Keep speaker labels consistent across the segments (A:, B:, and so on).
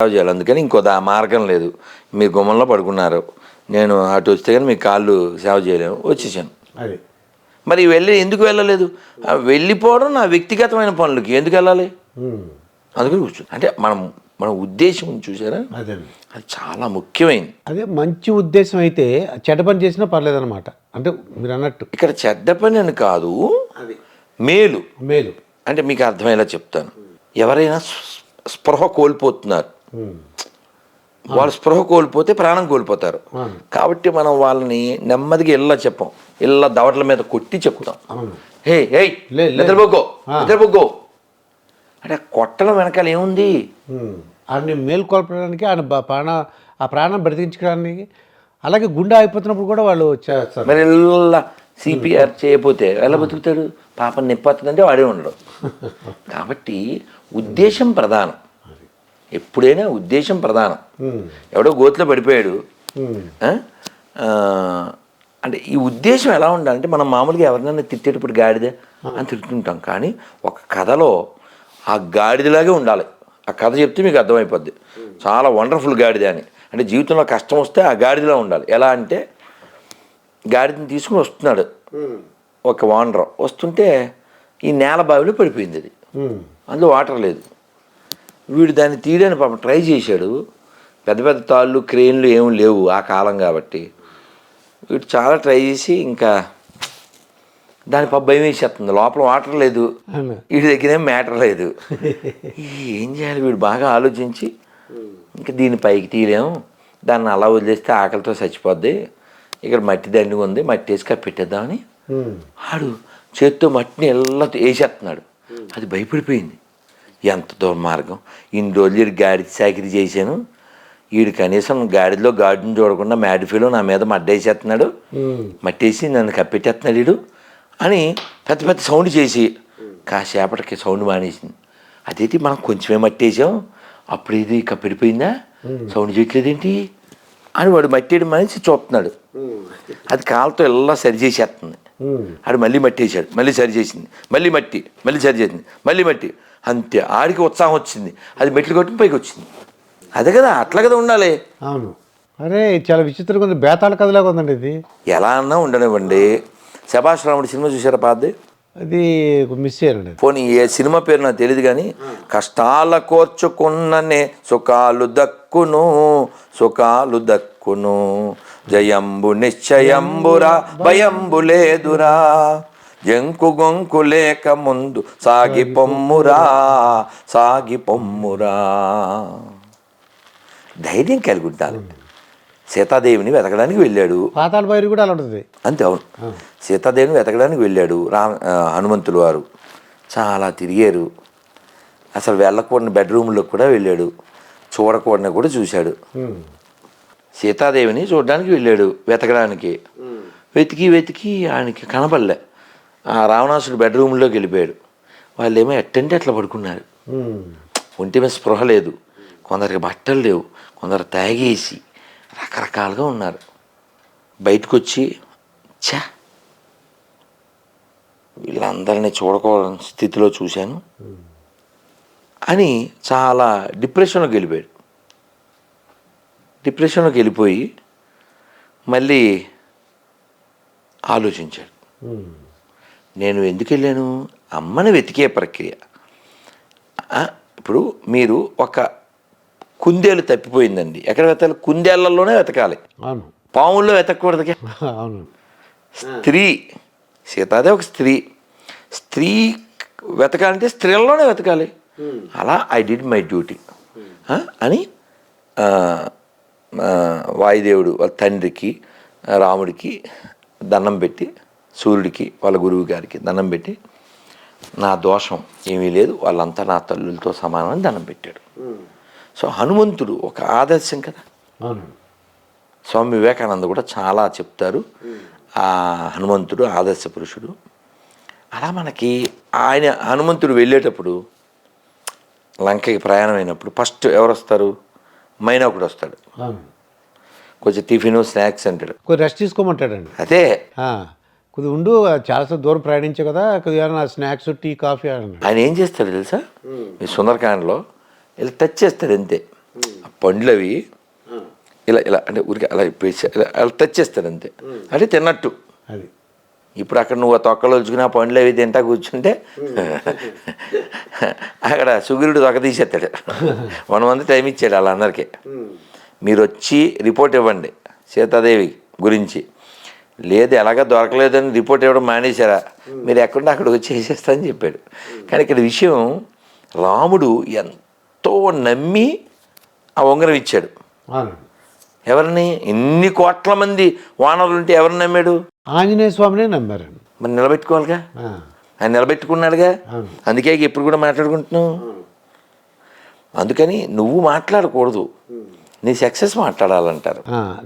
A: సేవ చేయాలి. అందుకని ఇంకో మార్గం లేదు. మీరు గుమ్మంలో పడుకున్నారు, నేను అటు వస్తే కానీ మీ కాళ్ళు సేవ చేయలేము, వచ్చేసాను.
B: అది
A: మరి ఎందుకు వెళ్ళలేదు? వెళ్ళిపోవడం నా వ్యక్తిగతమైన పనులకి ఎందుకు వెళ్ళాలి? అందుకని కూర్చొని అంటే మన ఉద్దేశం చూసారా,
B: అదే
A: అది చాలా ముఖ్యమైనది.
B: అదే మంచి ఉద్దేశం అయితే చెడ్డ పని చేసినా పర్లేదన్నమాట. అంటే మీరు అన్నట్టు
A: ఇక్కడ చెడ్డ పని అని కాదు, మేలు.
B: మేలు
A: అంటే మీకు అర్థమయ్యేలా చెప్తాను. ఎవరైనా స్పృహ కోల్పోతున్నారు, వాళ్ళు స్పృహ కోల్పోతే ప్రాణం కోల్పోతారు. కాబట్టి మనం వాళ్ళని నెమ్మదిగా చెప్పం, దవడల మీద కొట్టి చెప్తాం, హే హే నిద్రపోకో నిద్రపోకో అంటే. కొట్టడం వెనకాల ఏముంది?
B: ఆయన మేలు కోల్పడానికి, ఆయన ప్రాణం బ్రతికించడానికి. అలాగే గుండె అయిపోతున్నప్పుడు కూడా వాళ్ళు చేస్తారు.
A: మరి సిపిఆర్ చేయకపోతే ఎలా బతుకుతాడు? పాపం నిప్పతుందంటే వాడే ఉండడు. కాబట్టి ఉద్దేశం ప్రధానం, ఎప్పుడైనా ఉద్దేశం ప్రధానం. ఎవడో గోతిలో పడిపోయాడు అంటే ఈ ఉద్దేశం ఎలా ఉండాలంటే, మనం మామూలుగా ఎవరినైనా తిట్టేటప్పుడు గాడిద అని తిట్టుకుంటాం, కానీ ఒక కథలో ఆ గాడిదలాగే ఉండాలి. ఆ కథ చెప్తే మీకు అర్థమైపోద్ది, చాలా వండర్ఫుల్ గాడిద అని. అంటే జీవితంలో కష్టం వస్తే ఆ గాడిదలా ఉండాలి. ఎలా అంటే, గాడిదని తీసుకుని వస్తున్నాడు ఒక వానర్, వస్తుంటే ఈ నేల బావిలో పడిపోయింది. అది అందులో వాటర్ లేదు. వీడు దాన్ని తీయడానికి పాపం ట్రై చేశాడు. పెద్ద పెద్ద తాళ్ళు క్రెయిన్లు ఏమి లేవు ఆ కాలం కాబట్టి. వీడు చాలా ట్రై చేసి ఇంకా దాని భయం వేసేస్తుంది, లోపల వాటర్ లేదు, వీడి దగ్గర ఏం మ్యాటర్ లేదు. ఏం చేయాలి? వీడు బాగా ఆలోచించి, ఇంకా దీన్ని పైకి తీయలేము, దాన్ని అలా వదిలేస్తే ఆకలితో చచ్చిపోద్ది, ఇక్కడ మట్టి దండిగా ఉంది, మట్టి వేసి కప్పెట్టేద్దామని ఆడు చేత్తో మట్టిని వేసేస్తున్నాడు. అది భయపడిపోయింది. ఎంత దుర్మార్గం, ఇన్ని రోజులు గాడి చాకిరీ చేశాను, వీడు కనీసం గాడిలో గాడిని చూడకుండా మ్యాడిఫీలో నా మీద మడ్డేసేస్తున్నాడు, మట్టేసి నన్ను కప్పెట్టేస్తున్నాడు వీడు అని పెద్ద పెద్ద సౌండ్ చేసి కాసేపటికి సౌండ్ మానేసింది. అదేంటి మనం కొంచెమే మట్టేసాం, అప్పుడు ఇది కప్పెడిపోయిందా, సౌండ్ చేయట్లేదేంటి అని వాడు మట్టేయడం మనిషి చూస్తున్నాడు. అది కాలుతో ఇలా సరి చేసేస్తుంది. ఆడు మళ్ళీ మట్టేసాడు, మళ్ళీ సరి చేసింది, మళ్ళీ మట్టి, మళ్ళీ సరి చేసింది, మళ్ళీ మట్టి, అంతే. ఆడికి ఉత్సాహం వచ్చింది, అది మెట్లు కొట్టి పైకి వచ్చింది. అదే కదా, అట్లా కదా ఉండాలి.
B: అవును. అరే చాలా విచిత్రంగా ఉంది, బేతాళ కథలాగా ఉందండి ఇది.
A: ఎలా అన్నా ఉండనివ్వండి. శభాష్ రాముడి సినిమా చూసారా పాతది?
B: అది మిస్ అయ్యారండి.
A: పోనీ ఏ సినిమా పేరు నాకు తెలియదు కానీ, కష్టాల కోర్చుకున్ననే సుఖాలు దక్కును, సుఖాలు దక్కును, జయంబు నిశ్చయంబురా భయంబు లేదురా, జంకు గొంకు లేక ముందు సాగి పొమ్మురా, సాగి పొమ్మురా. ధైర్యం కలిగి ఉండాలి. సీతాదేవిని వెతకడానికి వెళ్ళాడు,
B: పాతాళ భైరవి కూడా అలా ఉంటుంది
A: అంతే. అవును, సీతాదేవిని వెతకడానికి వెళ్ళాడు హనుమంతులు వారు. చాలా తిరిగారు, అసలు వెళ్ళకూడని బెడ్రూమ్లో కూడా వెళ్ళాడు, చూడకూడని కూడా చూశాడు. సీతాదేవిని చూడడానికి వెళ్ళాడు వెతకడానికి, వెతికి వెతికి ఆయనకి కనపడలే. ఆ రావణాసుడు బెడ్రూమ్లోకి వెళ్ళిపోయాడు. వాళ్ళు ఏమో ఎట్టంటే అట్లా పడుకున్నారు, ఒంటి మీద స్పృహ లేదు, కొందరికి బట్టలు లేవు, కొందరు తాగేసి రకరకాలుగా ఉన్నారు. బయటకు వచ్చి ఛా వీళ్ళందరినీ చూడకూడని స్థితిలో చూశాను అని చాలా డిప్రెషన్లోకి వెళ్ళిపోయాడు. డిప్రెషన్లోకి వెళ్ళిపోయి మళ్ళీ ఆలోచించాడు, నేను ఎందుకు వెళ్ళాను? అమ్మని వెతికే ప్రక్రియ. ఇప్పుడు మీరు ఒక కుందేలు తప్పిపోయిందండి, ఎక్కడ వెతకాలి? కుందేళ్లలోనే వెతకాలి, పాముల్లో వెతకూడదు. స్త్రీ, సీతాదేవి ఒక స్త్రీ, స్త్రీ వెతకాలంటే స్త్రీలలోనే వెతకాలి. అలా ఐ డిడ్ మై డ్యూటీ అని వాయుదేవుడు వాళ్ళ తండ్రికి రాముడికి దండం పెట్టి, సూర్యుడికి వాళ్ళ గురువు గారికి దండం పెట్టి, నా దోషం ఏమీ లేదు, వాళ్ళంతా నా తల్లులతో సమానమని దండం పెట్టాడు. సో హనుమంతుడు ఒక ఆదర్శం కదా. స్వామి వివేకానంద కూడా చాలా చెప్తారు, ఆ హనుమంతుడు ఆదర్శ పురుషుడు. అలా మనకి ఆయన హనుమంతుడు వెళ్ళేటప్పుడు లంకకి ప్రయాణం అయినప్పుడు ఫస్ట్ ఎవరు వస్తారు? మైనాకుడు వస్తాడు, కొంచెం టిఫిన్ స్నాక్స్ అంటాడు,
B: కొంచెం రెస్ట్ తీసుకోమంటాడండి.
A: అదే
B: కొద్దిగా ఉండు, చాలాసేపు దూరం ప్రయాణించే కదా, కొద్దిగా స్నాక్స్ టీ కాఫీ.
A: ఆయన ఏం చేస్తాడు తెలుసా? మీ సుందరకాండలో వెళ్ళి టచ్ చేస్తాడు అంతే, పండ్లు అవి ఇలా ఇలా అంటే ఊరికి అలా అలా టచ్ చేస్తాడు అంతే, అంటే తిన్నట్టు.
B: అది
A: ఇప్పుడు అక్కడ నువ్వు తొక్కలు వచ్చుకుని ఆ పండ్లు అవి తింటా కూర్చుంటే అక్కడ సుగ్రీవుడు తొక్క తీసేస్తాడు. 1 మంత్ టైం ఇచ్చాడు వాళ్ళందరికీ, మీరు వచ్చి రిపోర్ట్ ఇవ్వండి సీతాదేవి గురించి. లేదు ఎలాగ దొరకలేదని రిపోర్ట్ ఇవ్వడం మానేశారా, మీరు ఎక్కడుంటే అక్కడికి వచ్చి చేసేస్తా అని చెప్పాడు. కానీ ఇక్కడ విషయం, రాముడు ఎంతో నమ్మి ఆ ఉంగరం ఇచ్చాడు. ఎవరిని? ఇన్ని కోట్ల మంది వానరులు ఉంటే ఎవరిని నమ్మాడు?
B: ఆంజనేయ స్వామినే నమ్మారు.
A: మరి నిలబెట్టుకోవాలిగా, ఆయన నిలబెట్టుకున్నాడుగా. అందుకే ఇప్పుడు కూడా మాట్లాడుకుంటున్నావు. అందుకని నువ్వు మాట్లాడకూడదు, నీ సక్సెస్ మాట్లాడాలంటారు.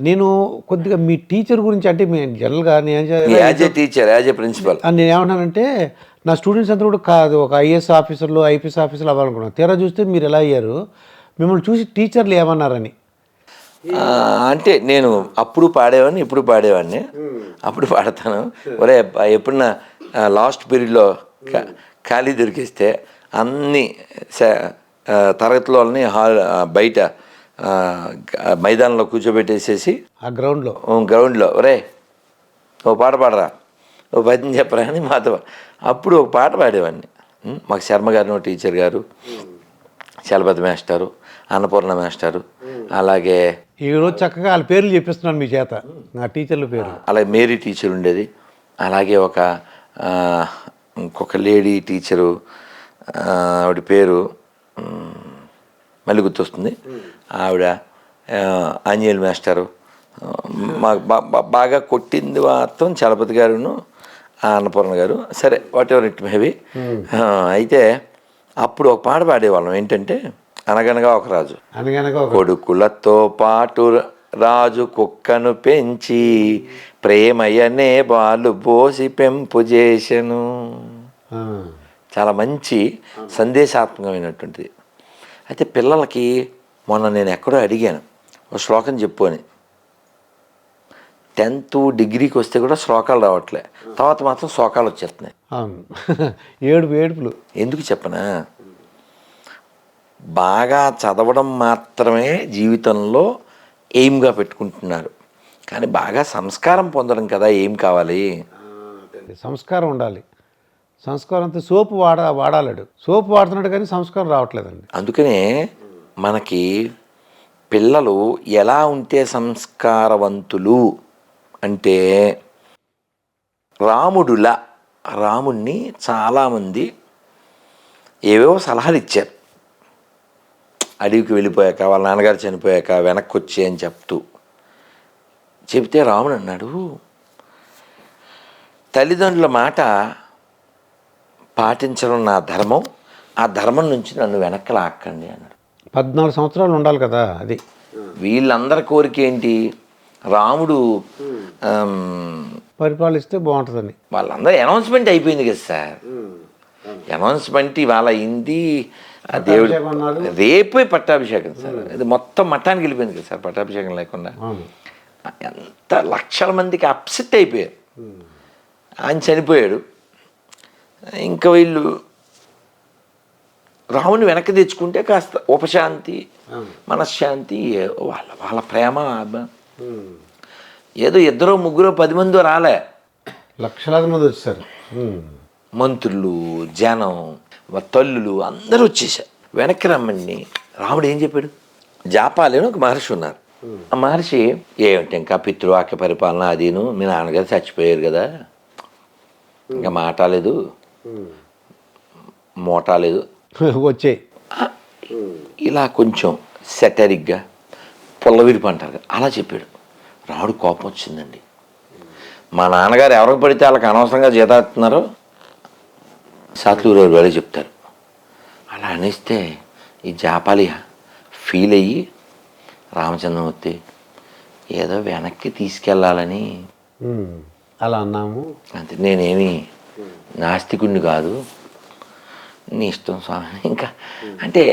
B: నేను కొద్దిగా మీ టీచర్ గురించి, అంటే మీ జనరల్గా
A: as a teacher, as a principal
B: నేను ఏమన్నానంటే, నా స్టూడెంట్స్ అంతా కూడా కాదు ఒక ఐఏఎస్ ఆఫీసర్లు, ఐపీఎస్ ఆఫీసర్లు అవ్వాలనుకున్నాను. తీరా చూస్తే మీరు ఎలా అయ్యారు, మిమ్మల్ని చూసి టీచర్లు ఏమన్నారని.
A: అంటే నేను అప్పుడు పాడేవాడిని, ఇప్పుడు పాడేవాడిని. అప్పుడు పాడతాను. ఒరే ఎప్పుడన్నా లాస్ట్ పీరియడ్లో ఖాళీ దొరికిస్తే అన్ని తరగతిలోని బయట మైదానంలో కూర్చోబెట్టేసేసి
B: ఆ గ్రౌండ్లో
A: ఒరే ఓ పాట పాడరా, ఓ పద్యం చెప్పరా అని మాతో అప్పుడు ఒక పాట పాడేవాడిని. మాకు శర్మ గారు టీచర్ గారు, చలపతి మాస్టారు, అన్నపూర్ణ మాస్టారు, అలాగే
B: ఈరోజు చక్కగా వాళ్ళ పేర్లు చెప్పిస్తున్నాను మీ చేత, నా టీచర్ల పేరు.
A: అలాగే మేరీ టీచర్ ఉండేది, అలాగే ఇంకొక లేడీ టీచరు, ఆవిడ పేరు మళ్ళీ గుర్తొస్తుంది, ఆవిడ ఆంజనేయులు మాస్టారు. మాకు బాగా కొట్టింది మాత్రం చలపతి గారును అన్నపూర్ణ గారు. సరే వాట్ ఎవర్ ఇట్ మేబీ. అయితే అప్పుడు ఒక పాట పాడేవాళ్ళం, ఏంటంటే అనగనగా ఒక రాజు, కొడుకులతో పాటు రాజు కుక్కను పెంచి ప్రేమయ్యనే బాలు పోసి పెంపు చేసెను. చాలా మంచి సందేశాత్మకమైనటువంటిది. అయితే పిల్లలకి మొన్న నేను ఎక్కడో అడిగాను, ఒక శ్లోకం చెప్పు అని. 10th డిగ్రీకి వస్తే కూడా శ్లోకాలు రావట్లే, తర్వాత మాత్రం శ్లోకాలు వచ్చేస్తున్నాయి.
B: ఏడుపులు
A: ఎందుకు చెప్పనా, బాగా చదవడం మాత్రమే జీవితంలో ఎయిమ్గా పెట్టుకుంటున్నారు, కానీ బాగా సంస్కారం పొందడం కదా ఏం కావాలి.
B: సంస్కారం ఉండాలి. సంస్కారంతో సోపు వాడాలడు, సోపు వాడుతున్నాడు కానీ సంస్కారం రావట్లేదండి.
A: అందుకనే మనకి పిల్లలు ఎలా ఉంటే సంస్కారవంతులు అంటే, రాముణ్ణి చాలామంది ఏవేవో సలహాలు ఇచ్చారు. అడవికి వెళ్ళిపోయాక, వాళ్ళ నాన్నగారు చనిపోయాక వెనక్కి వచ్చి అని చెప్తే రాముడు అన్నాడు, తల్లిదండ్రుల మాట పాటించడం నా ధర్మం, ఆ ధర్మం నుంచి నన్ను వెనక్కి లాక్కండి అన్నాడు.
B: 14 సంవత్సరాలు ఉండాలి కదా. అది
A: వీళ్ళందరి కోరిక ఏంటి, రాముడు
B: పరిపాలిస్తే బాగుంటుందని.
A: వాళ్ళందరూ అనౌన్స్మెంట్ అయిపోయింది కదా సార్, అనౌన్స్మెంట్ ఇవాళ అయింది. దేవుడు రేపే పట్టాభిషేకం సార్, ఇది మొత్తం మఠానికి వెళ్ళిపోయింది కదా సార్ పట్టాభిషేకం లేకుండా. ఎంత లక్షల మందికి అప్సెట్ అయిపోయారు. ఆయన చనిపోయాడు, ఇంకా వీళ్ళు రాముని వెనక్కి తెచ్చుకుంటే కాస్త ఉపశాంతి, మనశ్శాంతి, వాళ్ళ ప్రేమ. ఏదో 2 3 10 మంది రాలే,
B: లక్షలాది మంది వచ్చారు.
A: మంత్రులు, జనం, తల్లులు అందరూ వచ్చేసారు. వెనక్కి రమ్మని రాముడు ఏం చెప్పాడు, జాపాలి అని ఒక మహర్షి ఉన్నారు. ఆ మహర్షి ఏమిటి ఇంకా పితృవాక్య పరిపాలన అదీను, మీ నాన్నగారు చచ్చిపోయారు కదా, ఇంకా మాటాలేదు మోటాలేదు
B: వచ్చే,
A: ఇలా కొంచెం సెటరిక్గా పొల్లవిరిపి అంటారు కదా, అలా చెప్పాడు. రాముడు కోపం వచ్చిందండి. మా నాన్నగారు ఎవరికి పడితే వాళ్ళకి అనవసరంగా జీతాస్తున్నారో సాత్లూరు వాళ్ళే చెప్తారు. అలా అనేస్తే ఈ జాపాలి ఫీల్ అయ్యి రామచంద్రమూర్తి ఏదో వెనక్కి తీసుకెళ్ళాలని
B: అలా అన్నాము.
A: అంతే, నేనేమి నాస్తికుడిని కాదు, నీ ఇష్టం స్వామి. ఇంకా అంటే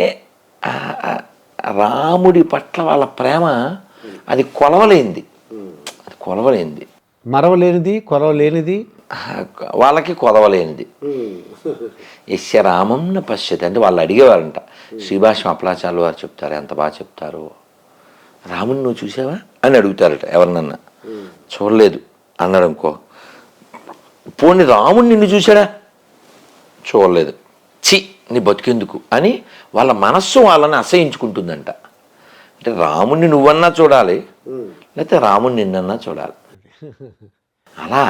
A: రాముడి పట్ల వాళ్ళ ప్రేమ అది కొలవలేనిది,
B: మరవలేనిది, కొలవలేనిది,
A: వాళ్ళకి కొలవలేనిది. యస్య రామం న పశ్యతి అంటే వాళ్ళు అడిగేవారంట. శ్రీభాష్యం అప్పలాచార్యులు వారు చెప్తారు, ఎంత బాగా చెప్తారు. రాముని నువ్వు చూసావా అని అడుగుతారట ఎవరినన్నా. చూడలేదు అన్నాడు అనుకో, పోనీ రాముని నిన్ను చూశాడా, చూడలేదు, చి నీ బతికెందుకు అని వాళ్ళ మనస్సు వాళ్ళని అసహించుకుంటుందంట. అంటే రాముణ్ణి నువ్వన్నా చూడాలి, లేకపోతే రాముని నిన్నన్నా చూడాలి. అలా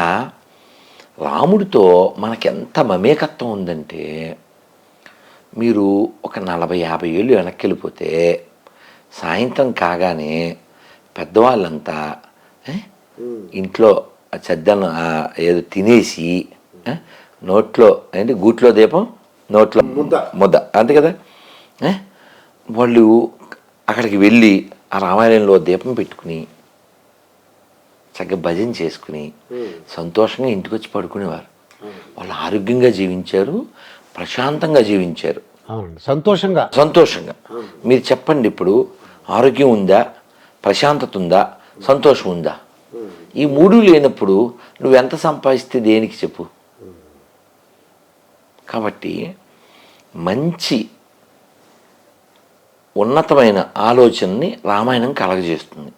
A: రాముడితో మనకెంత మమేకత్వం ఉందంటే, మీరు ఒక 40-50 ఏళ్ళు వెనక్కి వెళ్ళిపోతే సాయంత్రం కాగానే పెద్దవాళ్ళంతా ఇంట్లో చెద్దను ఏదో తినేసి నోట్లో ఏంటి గూట్లో దీపం నోట్లో ముద్ద అంతే కదా, వాళ్ళు అక్కడికి వెళ్ళి ఆ రామాయణంలో దీపం పెట్టుకుని చక్కగా భజన చేసుకుని సంతోషంగా ఇంటికి వచ్చి పడుకునేవారు. వాళ్ళు ఆరోగ్యంగా జీవించారు, ప్రశాంతంగా జీవించారు, సంతోషంగా. మీరు చెప్పండి, ఇప్పుడు ఆరోగ్యం ఉందా, ప్రశాంతత ఉందా, సంతోషం ఉందా? ఈ మూడు లేనప్పుడు నువ్వెంత సంపాదిస్తే దేనికి చెప్పు? కాబట్టి మంచి ఉన్నతమైన ఆలోచనని రామాయణం కలగజేస్తుంది.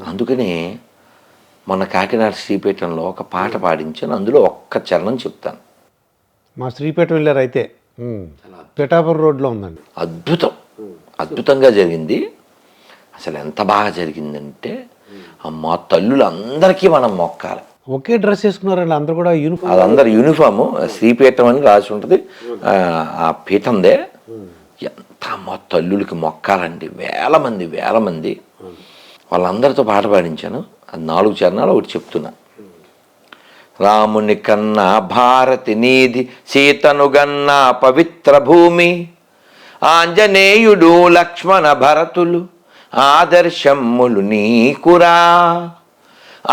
A: అందుకనే మన కాకినాడ శ్రీపీఠంలో ఒక పాట పాడించాను, అందులో ఒక్క చరణం చెప్తాను.
B: మా శ్రీపేట వెళ్ళారు అయితే, పిఠాపురం రోడ్లో ఉందండి.
A: అద్భుతంగా జరిగింది. అసలు ఎంత బాగా జరిగిందంటే, అమ్మ తల్లులందరికీ మనం మొక్కాలి.
B: ఒకే డ్రెస్ వేసుకున్నారండి అందరు కూడా, యూనిఫామ్.
A: అది అందరు యూనిఫాము, శ్రీపీఠం అని రాసి ఉంటుంది ఆ పీఠందే. ఎంత అమ్మ తల్లులకి మొక్కాలండి, వేల మంది. వాళ్ళందరితో పాట పాడించాను. అది 4 చరణాలు ఒకటి చెప్తున్నా. రాముని కన్నా భారతి నీది, సీతను గన్నా పవిత్ర భూమి, ఆంజనేయుడు లక్ష్మణ భరతులు ఆదర్శమ్ములు నీకురా,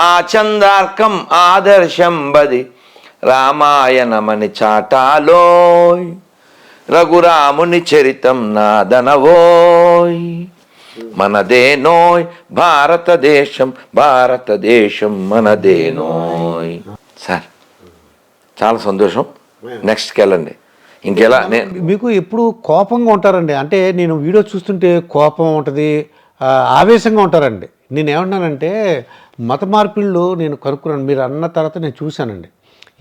A: ఆ చందార్కం ఆదర్శం బది రామాయణమని చాటాలోయ్, రఘురాముని చరితం నాదనవోయ్, మనదేనోయ్ భారతదేశం మనదేనోయ్. సార్ చాలా సంతోషం. నెక్స్ట్కి వెళ్ళండి. ఇంకెలా
B: మీకు ఎప్పుడు కోపంగా ఉంటారండి? అంటే నేను వీడియో చూస్తుంటే కోపం ఉంటుంది, ఆవేశంగా ఉంటారండి. నేను ఏమన్నానంటే మత మార్పిళ్ళు నేను కనుక్కున్నాను, మీరు అన్న తర్వాత నేను చూశానండి.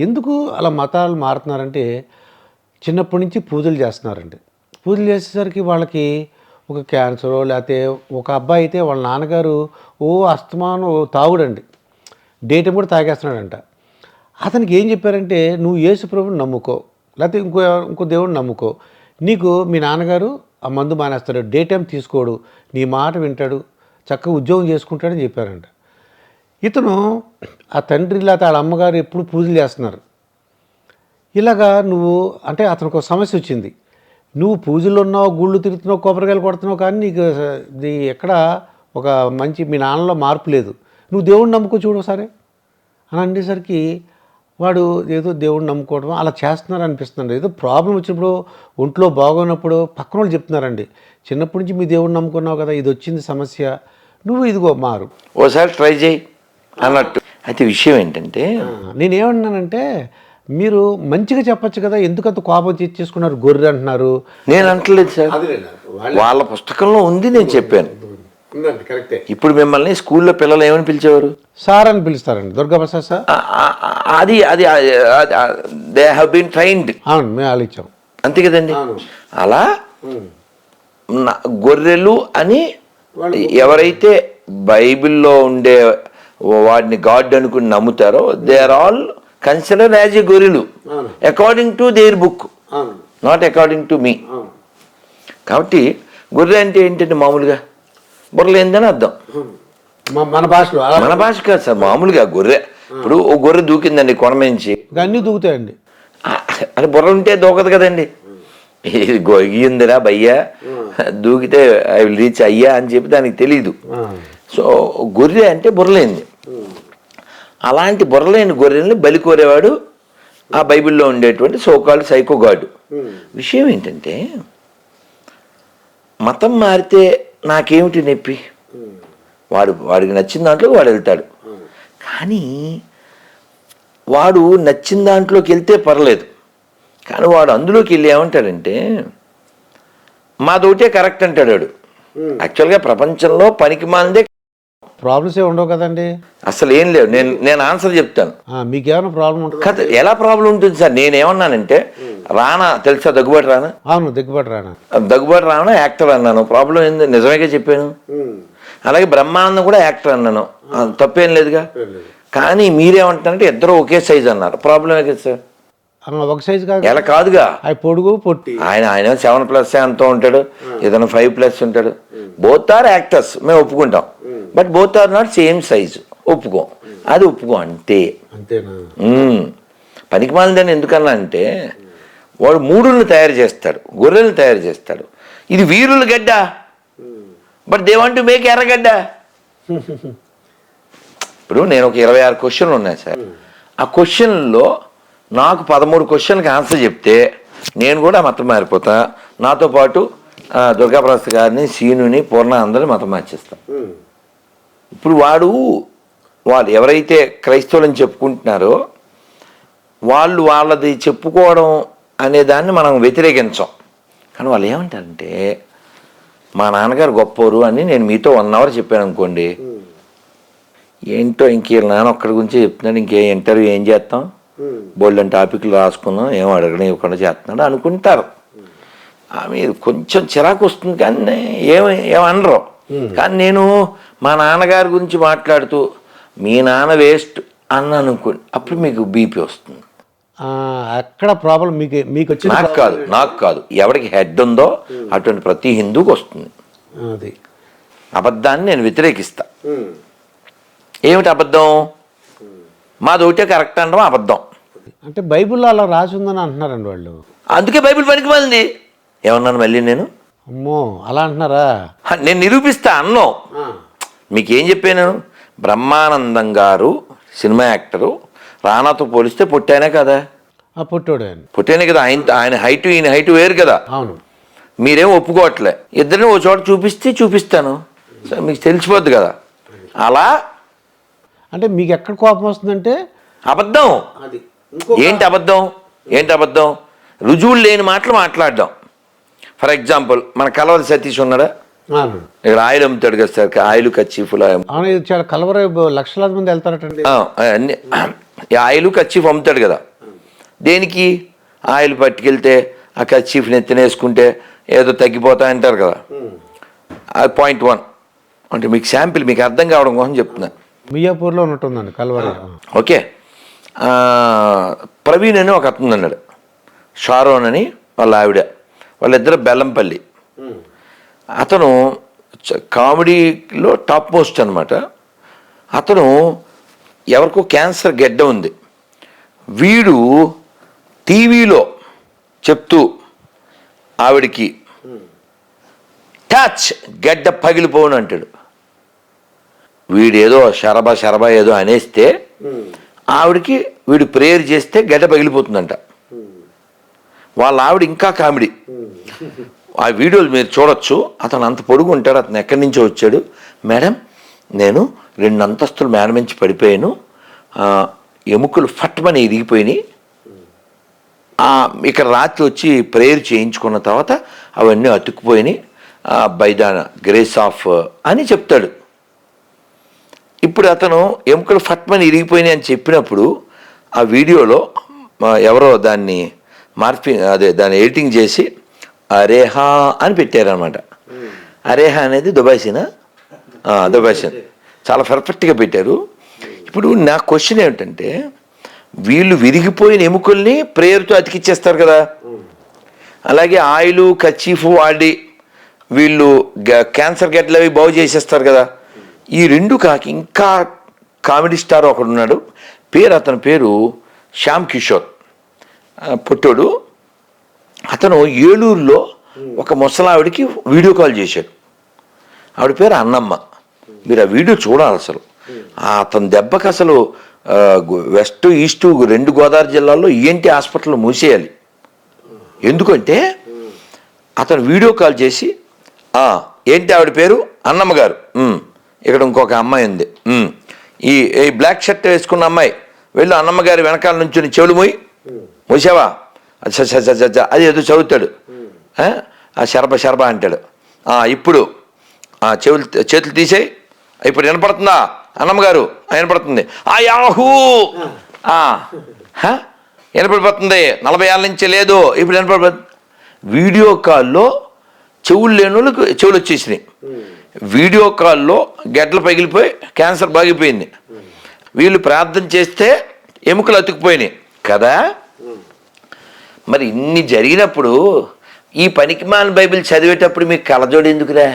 B: ఎందుకు అలా మతాలు మారుతున్నారంటే, చిన్నప్పటి నుంచి పూజలు చేస్తున్నారండి. పూజలు చేసేసరికి వాళ్ళకి ఒక క్యాన్సరో, లేకపోతే ఒక అబ్బాయి అయితే వాళ్ళ నాన్నగారు అస్తమానం తాగుడండి, డేట్ కూడా తాగేస్తున్నాడంట. అతనికి ఏం చెప్పారంటే, నువ్వు యేసు ప్రభువుని నమ్ముకో, లేకపోతే ఇంకో దేవుడిని నమ్ముకో, నీకు మీ నాన్నగారు ఆ మందు మానేస్తాడు, డే టైం తీసుకోడు, నీ మాట వింటాడు, చక్కగా ఉద్యోగం చేసుకుంటాడని చెప్పారంట. ఇతను ఆ తండ్రి లేకపోతే వాళ్ళ అమ్మగారు ఎప్పుడు పూజలు చేస్తున్నారు. ఇలాగా నువ్వు అంటే అతనికి ఒక సమస్య వచ్చింది, నువ్వు పూజల్లో ఉన్నావు, గుళ్ళు తిరుగుతున్నావు, కొబ్బరికాయలు కొడుతున్నావు, కానీ నీకు ఇది ఎక్కడ ఒక మంచి మీ నాన్నలో మార్పు లేదు, నువ్వు దేవుడిని నమ్ముకో చూడు సరే అని అనేసరికి వాడు ఏదో దేవుడిని నమ్ముకోవడం అలా చేస్తున్నారు అనిపిస్తుంది. ఏదో ప్రాబ్లం వచ్చినప్పుడు, ఒంట్లో బాగోనప్పుడు పక్కన వాళ్ళు చెప్తున్నారండి, చిన్నప్పటి నుంచి మీ దేవుడిని నమ్ముకున్నావు కదా, ఇది వచ్చింది సమస్య, నువ్వు ఇదిగో మారు,
A: ఓసారి ట్రై చేయి అన్నట్టు. అయితే విషయం ఏంటంటే,
B: నేనేమన్నానంటే మీరు మంచిగా చెప్పచ్చు కదా, ఎందుకంత కోపం చేసుకున్నారు, గొర్రె అంటున్నారు.
A: నేను అంటలేదు సార్, వాళ్ళ పుస్తకంలో ఉంది, నేను చెప్పాను. ఇప్పుడు మిమ్మల్ని స్కూల్లో పిల్లలు ఏమని పిలిచేవారు?
B: సార్ అని పిలుస్తారండి, దుర్గాప్రసాద్ సార్.
A: అది దే హ్యావ్ బీన్ ట్రైన్డ్.
B: అవును, మేము ఆలోచించాం
A: అంతే కదండి. అలా గొర్రెలు అని ఎవరైతే బైబిల్లో ఉండే వాడిని గాడ్ అనుకుని నమ్ముతారో, they are all considered as a గొర్రెలు according to their book, not according to me. కాబట్టి గొర్రె అంటే ఏంటంటే మామూలుగా బుర్రలేందని అర్థం.
B: మన
A: భాష కాదు సార్, మామూలుగా గొర్రె. ఇప్పుడు ఓ గొర్రె దూకిందండి కొండ నుంచి,
B: అన్నీ దూకుతాయండి,
A: అది బుర్ర ఉంటే దూకదు కదండి. ఇది గొయ్యిందిరా భయ్యా, దూకితే ఐ విల్ రీచ్ అయ్యా అని చెప్పి దానికి తెలీదు. సో గొర్రె అంటే బుర్రలేంది. అలాంటి బుర్రలేని గొర్రెల్ని బలి కోరేవాడు ఆ బైబిల్లో ఉండేటువంటి సోకాల్డ్ సైకో గాడ్. విషయం ఏంటంటే, మతం మారితే నాకేమిటి నొప్పి, వాడికి నచ్చిన దాంట్లోకి వాడు వెళ్తాడు. కానీ వాడు నచ్చిన దాంట్లోకి వెళ్తే పర్లేదు, కానీ వాడు అందులోకి వెళ్ళి ఏమంటాడంటే మాదొకటే కరెక్ట్ అంటాడు వాడు. యాక్చువల్గా ప్రపంచంలో పనికి మాందే
B: ప్రాబ్లమ్స్ ఏ ఉండవు కదండి.
A: అసలు ఏం లేవు. నేను ఆన్సర్ చెప్తాను.
B: మీకేమైనా ప్రాబ్లం ఉంటుంది?
A: కథ ఎలా ప్రాబ్లం ఉంటుంది సార్? నేనేమన్నానంటే రానా తెలుసా, దగ్గుబాటి రానా?
B: అవును, దగ్గుబాటి రానా.
A: దగ్గుబాటి రానా యాక్టర్ అన్నాను. ప్రాబ్లం ఏంది? నిజమేగా చెప్పాను. అలాగే బ్రహ్మానందం కూడా యాక్టర్ అన్నాను. తప్పేం లేదుగా. కానీ మీరేమంటారంటే ఇద్దరు ఒకే సైజ్ అన్నారు. ప్రాబ్లం ఏ కదా సార్?
B: ఒక సైజు కాదు.
A: ఎలా కాదుగా.
B: అవి పొడుగు పొట్టి.
A: ఆయన 7+ ఎంతో ఉంటాడు, ఏదైనా 5+ ఉంటాడు. బోత్ ఆర్ యాక్టర్స్, మేము ఒప్పుకుంటాం. But both are not same size. ఒప్పుకోం. అది ఒప్పుకో అంతే.
B: అంతేనా?
A: పనికి మాలిందని ఎందుకన్నా అంటే వాడు మూడులను తయారు చేస్తాడు, గొర్రెలను తయారు చేస్తాడు. ఇది వీరుల గడ్డ. But they want to make ఎర్రగడ్డ. ఇప్పుడు నేను ఒక 26 క్వశ్చన్లు ఉన్నాయి సార్. ఆ క్వశ్చన్లో నాకు 13 క్వశ్చన్కి ఆన్సర్ చెప్తే నేను కూడా మతం మారిపోతా. నాతో పాటు దుర్గాప్రసాద్ గారిని, సీనుని, పూర్ణ అందరిని మతం మార్చేస్తాం. ఇప్పుడు వాళ్ళు ఎవరైతే క్రైస్తవులని చెప్పుకుంటున్నారో వాళ్ళు వాళ్ళది చెప్పుకోవడం అనే దాన్ని మనం వ్యతిరేకించాం. కానీ వాళ్ళు ఏమంటారంటే మా నాన్నగారు గొప్పవారు అని నేను మీతో 1 అవర్ చెప్పాను అనుకోండి, ఏంటో ఇంకే నాన్న ఒక్కడి గురించి చెప్తున్నాడు, ఇంకే ఇంటర్వ్యూ ఏం చేస్తాం, బోల్డెన్ టాపిక్లు రాసుకుందాం, ఏం అడగడం ఇవ్వకుండా చేస్తున్నాడు అనుకుంటారు. మీరు కొంచెం చిరాకు వస్తుంది కానీ ఏమనరు. కానీ నేను మా నాన్నగారి గురించి మాట్లాడుతూ మీ నాన్న వేస్ట్ అన్నాను అనుకోండి, అప్పుడు మీకు బీపీ వస్తుంది.
B: అక్కడ ప్రాబ్లం మీకు వచ్చి
A: నాకు కాదు ఎవరికి హెడ్ ఉందో అటువంటి ప్రతి హిందూకి వస్తుంది.
B: అది
A: అబద్ధాన్ని నేను వ్యతిరేకిస్తా. ఏమిటి అబద్ధం? మాది ఒకటే కరెక్ట్ అనడం అబద్ధం.
B: అంటే బైబిల్లో అలా రాసి ఉందని అంటున్నారండి వాళ్ళు.
A: అందుకే బైబిల్ పనికి మాలింది. ఏమన్నాను మళ్ళీ నేను?
B: అమ్మో, అలా అంటున్నారా?
A: నేను నిరూపిస్తా అన్నో. మీకేం చెప్పాను? బ్రహ్మానందం గారు సినిమా యాక్టరు, రానాతో పోలిస్తే పొట్టానే కదా. పొట్టానే కదా. ఆయన హైట్ ఈయన హైట్ వేరు కదా.
B: అవును.
A: మీరేం ఒప్పుకోవట్లే. ఇద్దరిని ఓ చోట చూపిస్తాను, మీకు తెలిసిపోద్ది కదా. అలా
B: అంటే మీకు ఎక్కడ కోపం వస్తుందంటే
A: అబద్ధం. ఏంటి అబద్ధం? రుజువులు లేని మాటలు మాట్లాడడం. ఫర్ ఎగ్జాంపుల్ మన కలవరి సతీష్ ఉన్నాడా? ఇక్కడ ఆయిల్ అమ్ముతాడు కదా సార్, ఆయిల్ కచ్చీఫ్లు.
B: చాలా కలవర లక్షలాది మంది వెళ్తారటండి.
A: అన్ని ఆయిల్ కచ్చీఫ్ అమ్ముతాడు కదా. దేనికి? ఆయిల్ పట్టుకెళ్తే ఆ కచ్చీఫ్ని ఎత్తినేసుకుంటే ఏదో తగ్గిపోతాయంటారు కదా. అది పాయింట్ 1. అంటే మీకు శాంపిల్ మీకు అర్థం కావడం కోసం చెప్తున్నా.
B: మియాపూర్లో ఉన్నట్టుందండి కలవర.
A: ఓకే. ప్రవీణ్ అని ఒక అతను అన్నాడు, షారోన్ అని వాళ్ళ ఆవిడ, వాళ్ళిద్దరు బెల్లంపల్లి. అతను కామెడీలో టాప్ మోస్ట్ అనమాట. అతను ఎవరికో క్యాన్సర్ గెడ్డ ఉంది. వీడు టీవీలో చెప్తూ ఆవిడికి టచ్ గెడ్డ పగిలిపోను అంటాడు. వీడేదో శరబా ఏదో అనేస్తే ఆవిడికి వీడు ప్రేయర్ చేస్తే గెడ్డ పగిలిపోతుందంట. వాళ్ళ ఆవిడ ఇంకా కామెడీ. ఆ వీడియోలు మీరు చూడొచ్చు. అతను అంత పొడుగు ఉంటాడు. అతను ఎక్కడి నుంచో వచ్చాడు. మేడం, నేను 2 అంతస్తులు మేడ నుంచి పడిపోయాను, ఎముకలు ఫట్మని ఇరిగిపోయినాయి, ఇక్కడ రాత్రి వచ్చి ప్రేయర్ చేయించుకున్న తర్వాత అవన్నీ అతుక్కుపోయినాయి, బై ద గ్రేస్ ఆఫ్ అని చెప్తాడు. ఇప్పుడు అతను ఎముకలు ఫట్మని ఇరిగిపోయినాయి అని చెప్పినప్పుడు ఆ వీడియోలో ఎవరో దాన్ని దాన్ని ఎడిటింగ్ చేసి అరేహా అని పెట్టారనమాట. అరేహా అనేది దుబాయ్సీనా? దుబాయ్సీన్. చాలా పర్ఫెక్ట్గా పెట్టారు. ఇప్పుడు నా క్వశ్చన్ ఏమిటంటే, వీళ్ళు విరిగిపోయిన ఎముకల్ని ప్రేయర్తో అతికిచ్చేస్తారు కదా. అలాగే ఆయిల్ కచ్చీఫ్ వాడి వీళ్ళు క్యాన్సర్ గడ్డలు అవి బాగు చేసేస్తారు కదా. ఈ 2 కాకి ఇంకా కామెడీ స్టార్ ఒకడు ఉన్నాడు. అతని పేరు శ్యామ్ కిషోర్, పొట్టోడు. అతను ఏలూరులో ఒక ముసలావిడికి వీడియో కాల్ చేశాడు. ఆవిడ పేరు అన్నమ్మ. మీరు ఆ వీడియో చూడాలి. అసలు అతని దెబ్బకి అసలు వెస్ట్ ఈస్ట్ 2 గోదావరి జిల్లాల్లో ఈఎన్టీ హాస్పిటల్ మూసేయాలి. ఎందుకంటే అతను వీడియో కాల్ చేసి, ఏంటి ఆవిడ పేరు? అన్నమ్మ గారు. ఇక్కడ ఇంకొక అమ్మాయి ఉంది, ఈ బ్లాక్ షర్ట్ వేసుకున్న అమ్మాయి, వెళ్ళు అన్నమ్మ గారి వెనకాల నుంచి చెవులు మూసావా? అది ఏదో చదువుతాడు, ఆ శరబ అంటాడు. ఇప్పుడు చేతులు తీసేయి. ఇప్పుడు వినపడుతుందా అన్నమ్మ గారు? వినపడుతుంది. ఆ యాహూ వినపడిపోతుంది. 40 ఏళ్ళ నుంచి లేదు, ఇప్పుడు వినపడిపోతుంది. వీడియో కాల్లో చెవులు లేని వాళ్ళకి చెవులు వచ్చేసినాయి. వీడియో కాల్లో గెడ్డలు పగిలిపోయి క్యాన్సర్ బాగిపోయింది. వీళ్ళు ప్రార్థన చేస్తే ఎముకలు అతుక్కుపోయినాయి కదా. మరి ఇన్ని జరిగినప్పుడు ఈ పనికిమాలిన బైబిల్ చదివేటప్పుడు మీకు కళ్ళజోడు ఎందుకురా?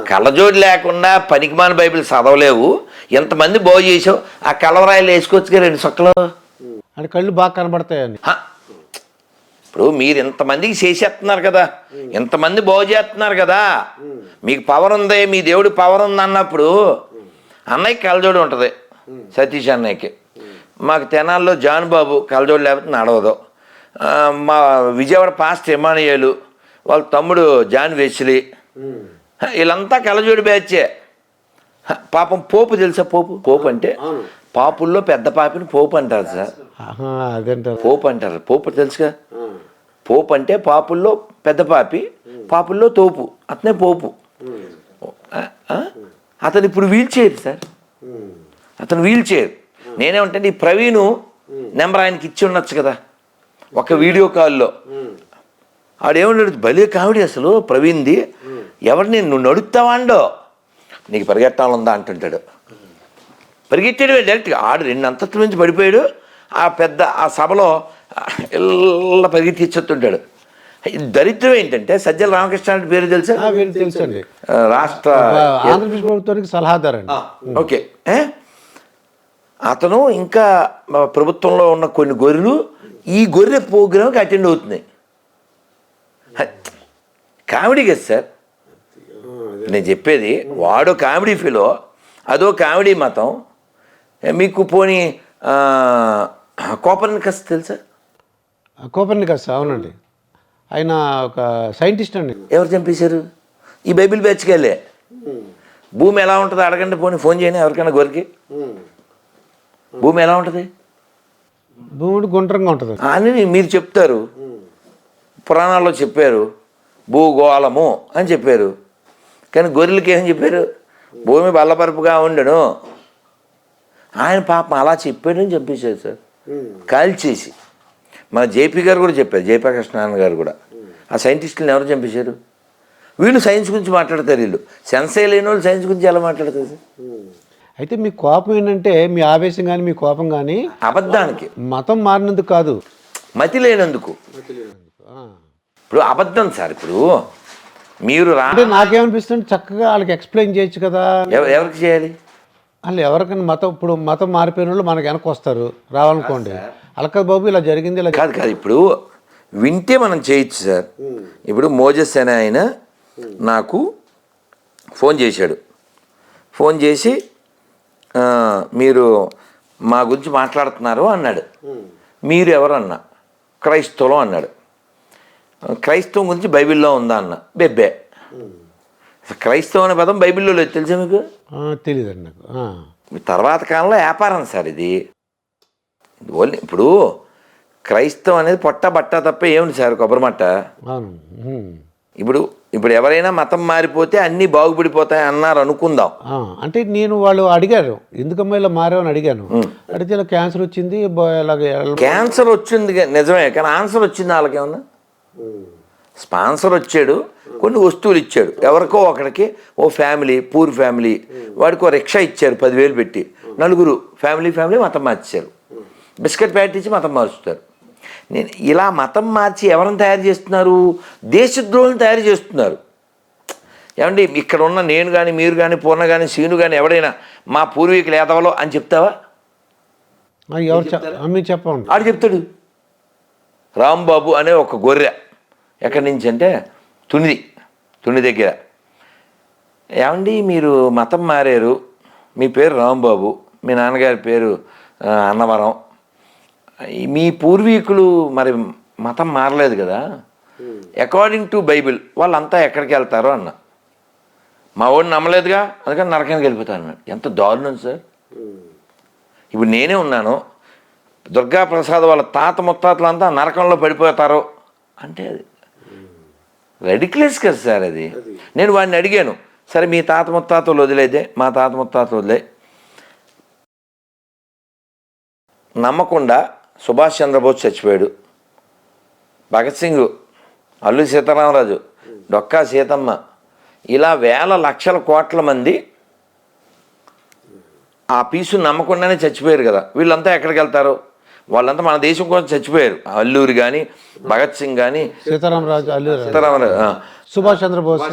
A: కళ్ళజోడు లేకుండా పనికిమాలిన బైబిల్ చదవలేవు. ఎంతమంది బాగు చేసావు, ఆ కలవరాయిలు వేసుకోవచ్చుగా 2 సొక్కలు.
B: అంటే కళ్ళు బాగా కనబడతాయని.
A: ఇప్పుడు మీరు ఇంతమందికి చేసేస్తున్నారు కదా, ఇంతమంది బాగు చేస్తున్నారు కదా, మీకు పవర్ ఉంది, మీ దేవుడి పవర్ ఉంది అన్నప్పుడు అన్నయ్యకి కళ్ళజోడు ఉంటుంది, సతీష్ అన్నయ్యకి. మాకు తెనాల్లో జాన్ బాబు కళ్ళజోడు లేకపోతే నడవదు. మా విజయవాడ పాస్టర్ ఎమానియేలు, వాళ్ళ తమ్ముడు జాన్ వెస్లీ, వీళ్ళంతా కళ్ళజోడు బ్యాచే. పాపం పోపు తెలుసా? పోపు అంటే పాపుల్లో పెద్ద పాపిని పోపు అంటారు సార్.
B: అదేంటారు
A: పోపు అంటారు. పోపు తెలుసుగా? పోపు అంటే పాపుల్లో పెద్ద పాపి, పాపుల్లో తోపు, అతనే పోపు. అతను ఇప్పుడు వీల్ చైర్ సార్, అతను వీల్ చైర్. నేనేమంటే ఈ ప్రవీణ్ నెంబర్ ఆయనకి ఇచ్చి ఉండొచ్చు కదా ఒక వీడియో కాల్లో. ఆడేమన్నాడు, భలే కామెడీ అసలు ప్రవీణ్ది. ఎవరిని నువ్వు నడుస్తావాండో, నీకు పరిగెట్టాలందా అంటుంటాడు. పరిగెట్టాడు డైరెక్ట్గా. ఆడు 2 అంతస్తుల నుంచి పడిపోయాడు. ఆ సభలో ఇలా పరిగెత్తి ఇచ్చేస్తుంటాడు. దరిద్రం ఏంటంటే సజ్జల రామకృష్ణ పేరు తెలుసా?
B: తెలుసండి.
A: రాష్ట్ర
B: ఆంధ్రప్రదేశ్ ప్రభుత్వానికి సలహాదారండి.
A: ఓకే. అతను ఇంకా ప్రభుత్వంలో ఉన్న కొన్ని గొర్రెలు ఈ గొర్రె ప్రోగ్రామ్కి అటెండ్ అవుతున్నాయి. కామెడీ కదా సార్ నేను చెప్పేది. వాడు కామెడీ ఫీలో, అదో కామెడీ మతం. మీకు పోనీ కోపర్నికస్ తెలుసా?
B: కోపర్నికస్, అవునండి. ఆయన ఒక సైంటిస్ట్ అండి.
A: ఎవరు చంపేశారు? ఈ బైబిల్ బ్యాచ్కి వెళ్ళే. భూమి ఎలా ఉంటుంది అడగండి, ఫోన్ చేయని ఎవరికైనా గొరికి. భూమి ఎలా ఉంటుంది?
B: భూమి గుండ్రంగా ఉంటుంది
A: అని మీరు చెప్తారు. పురాణాల్లో చెప్పారు భూగోళము అని చెప్పారు. కానీ గొర్రెలకి ఏం చెప్పారు? భూమి బల్లపరుపుగా ఉండను. ఆయన పాపం అలా చెప్పాడని చంపేశారు సార్, కాల్చేసి. మన జేపీ గారు కూడా చెప్పారు, జయప్రకాష్ గారు కూడా. ఆ సైంటిస్టులను ఎవరు చంపేశారు? వీళ్ళు సైన్స్ గురించి మాట్లాడతారు. వీళ్ళు సెన్సే లేని వాళ్ళు సైన్స్ గురించి ఎలా మాట్లాడతారు సార్?
B: అయితే మీ కోపం ఏంటంటే మీ ఆవేశం కానీ మీ కోపం కానీ
A: అబద్ధానికి,
B: మతం మారినందుకు కాదు,
A: మతి లేనందుకు. ఇప్పుడు అబద్ధం సార్. ఇప్పుడు మీరు
B: అంటే నాకేమనిపిస్తుంది, చక్కగా వాళ్ళకి ఎక్స్ప్లెయిన్ చేయొచ్చు కదా.
A: ఎవరికి చేయాలి?
B: వాళ్ళు ఎవరికైనా ఇప్పుడు మతం మారిపోయిన వాళ్ళు మనకి వెనక్కి వస్తారు రావాలనుకోండి. అలక బాబు ఇలా జరిగింది, ఇలా
A: కాదు. ఇప్పుడు వింటే మనం చేయొచ్చు సార్. ఇప్పుడు మోజెస్ అనే ఆయన నాకు ఫోన్ చేశాడు. ఫోన్ చేసి మీరు మా గురించి మాట్లాడుతున్నారు అన్నాడు. మీరు ఎవరన్నా? క్రైస్తవం అన్నాడు. క్రైస్తవం గురించి బైబిల్లో ఉందా అన్న. బెబ్బే. క్రైస్తవం అనే పదం బైబిల్లో లేదు, తెలుసా మీకు?
B: తెలియదండి నాకు.
A: తర్వాత కాలంలో వ్యాపారం సార్ ఇది. ఓన్లీ ఇప్పుడు క్రైస్తవం అనేది పొట్ట బట్ట తప్ప ఏముంది సార్? కొబ్బరి మట్ట. ఇప్పుడు ఎవరైనా మతం మారిపోతే అన్నీ బాగుపడిపోతాయి అన్నారు అనుకుందాం.
B: అంటే నేను వాళ్ళు అడిగారు ఎందుకమ్మా ఇలా మారావని అడిగాను. అడిగితే ఇలా క్యాన్సర్ వచ్చింది.
A: క్యాన్సర్ వచ్చింది నిజమే, కానీ ఆన్సర్ వచ్చింది వాళ్ళకేమన్నా? స్పాన్సర్ వచ్చాడు, కొన్ని వస్తువులు ఇచ్చాడు ఎవరికో ఒకడికి. ఓ ఫ్యామిలీ, పూర్ ఫ్యామిలీ, వాడికి ఓ రిక్షా ఇచ్చారు 10,000 పెట్టి. నలుగురు ఫ్యామిలీ మతం మార్చారు. బిస్కెట్ ప్యాకెట్ ఇచ్చి మతం మార్చుతారు. నేను ఇలా మతం మార్చి ఎవరిని తయారు చేస్తున్నారు? దేశద్రోహులను తయారు చేస్తున్నారు. ఏమండి, ఇక్కడ ఉన్న నేను కానీ, మీరు కానీ, పూర్ణ కానీ, సీను కానీ ఎవడైనా మా పూర్వీకులు ఏదవలో అని చెప్తావా?
B: మీరు చెప్పండి.
A: ఆడు చెప్తాడు. రాంబాబు అనే ఒక గొర్రె ఎక్కడి నుంచి అంటే తుని దగ్గర. ఏమండి మీరు మతం మారారు, మీ పేరు రాంబాబు, మీ నాన్నగారి పేరు అన్నవరం, మీ పూర్వీకులు మరి మతం మారలేదు కదా, అకార్డింగ్ టు బైబిల్ వాళ్ళంతా ఎక్కడికి వెళ్తారో అన్న. మా వాడిని నమ్మలేదుగా, అందుకని నరకానికి వెళ్ళిపోతాను అన్నాడు. ఎంత దారుణం సార్. ఇప్పుడు నేనే ఉన్నాను, దుర్గాప్రసాద్ వాళ్ళ తాత ముత్తాతలంతా నరకంలో పడిపోతారు అంటే రెడిక్యులస్ కదా సార్ అది. నేను వాడిని అడిగాను, సరే మీ తాత ముత్తాతలు వదిలేదే, మా తాత ముత్తాతలు వదిలే, నమ్మకుండా సుభాష్ చంద్రబోస్ చచ్చిపోయాడు, భగత్ సింగ్, అల్లు సీతారామరాజు, డొక్కా సీతమ్మ, ఇలా వేల లక్షల కోట్ల మంది ఆ పీసు నమ్మకుండానే చచ్చిపోయారు కదా. వీళ్ళంతా ఎక్కడికి వెళ్తారు? వాళ్ళంతా మన దేశం కోసం చచ్చిపోయారు. అల్లూరి కానీ, భగత్ సింగ్ కానీ, సీతారామరాజు,
B: సుభాష్ చంద్రబోస్,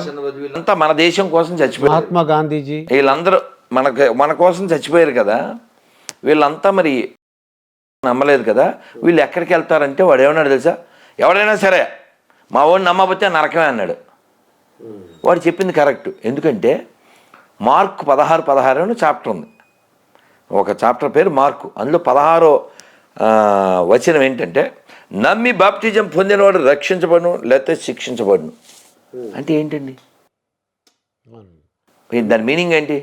A: వీళ్ళంతా మన దేశం కోసం చచ్చిపోయారు.
B: మహాత్మా గాంధీజీ,
A: వీళ్ళందరూ మన కోసం చచ్చిపోయారు కదా. వీళ్ళంతా మరి నమ్మలేదు కదా. వీళ్ళు ఎక్కడికి వెళ్తారంటే వాడు ఏమన్నాడు తెలుసా? ఎవడైనా సరే మా వాడిని నమ్మకపోతే నరకమే అన్నాడు. వాడు చెప్పింది కరెక్ట్. ఎందుకంటే మార్కు 16 అని చాప్టర్ ఉంది, ఒక చాప్టర్ పేరు మార్కు. అందులో 16వ వచనం ఏంటంటే, నమ్మి బాప్టిజం పొందినవాడు రక్షించబడును, లేకపోతే శిక్షించబడును. అంటే ఏంటండి దాని మీనింగ్ ఏంటి?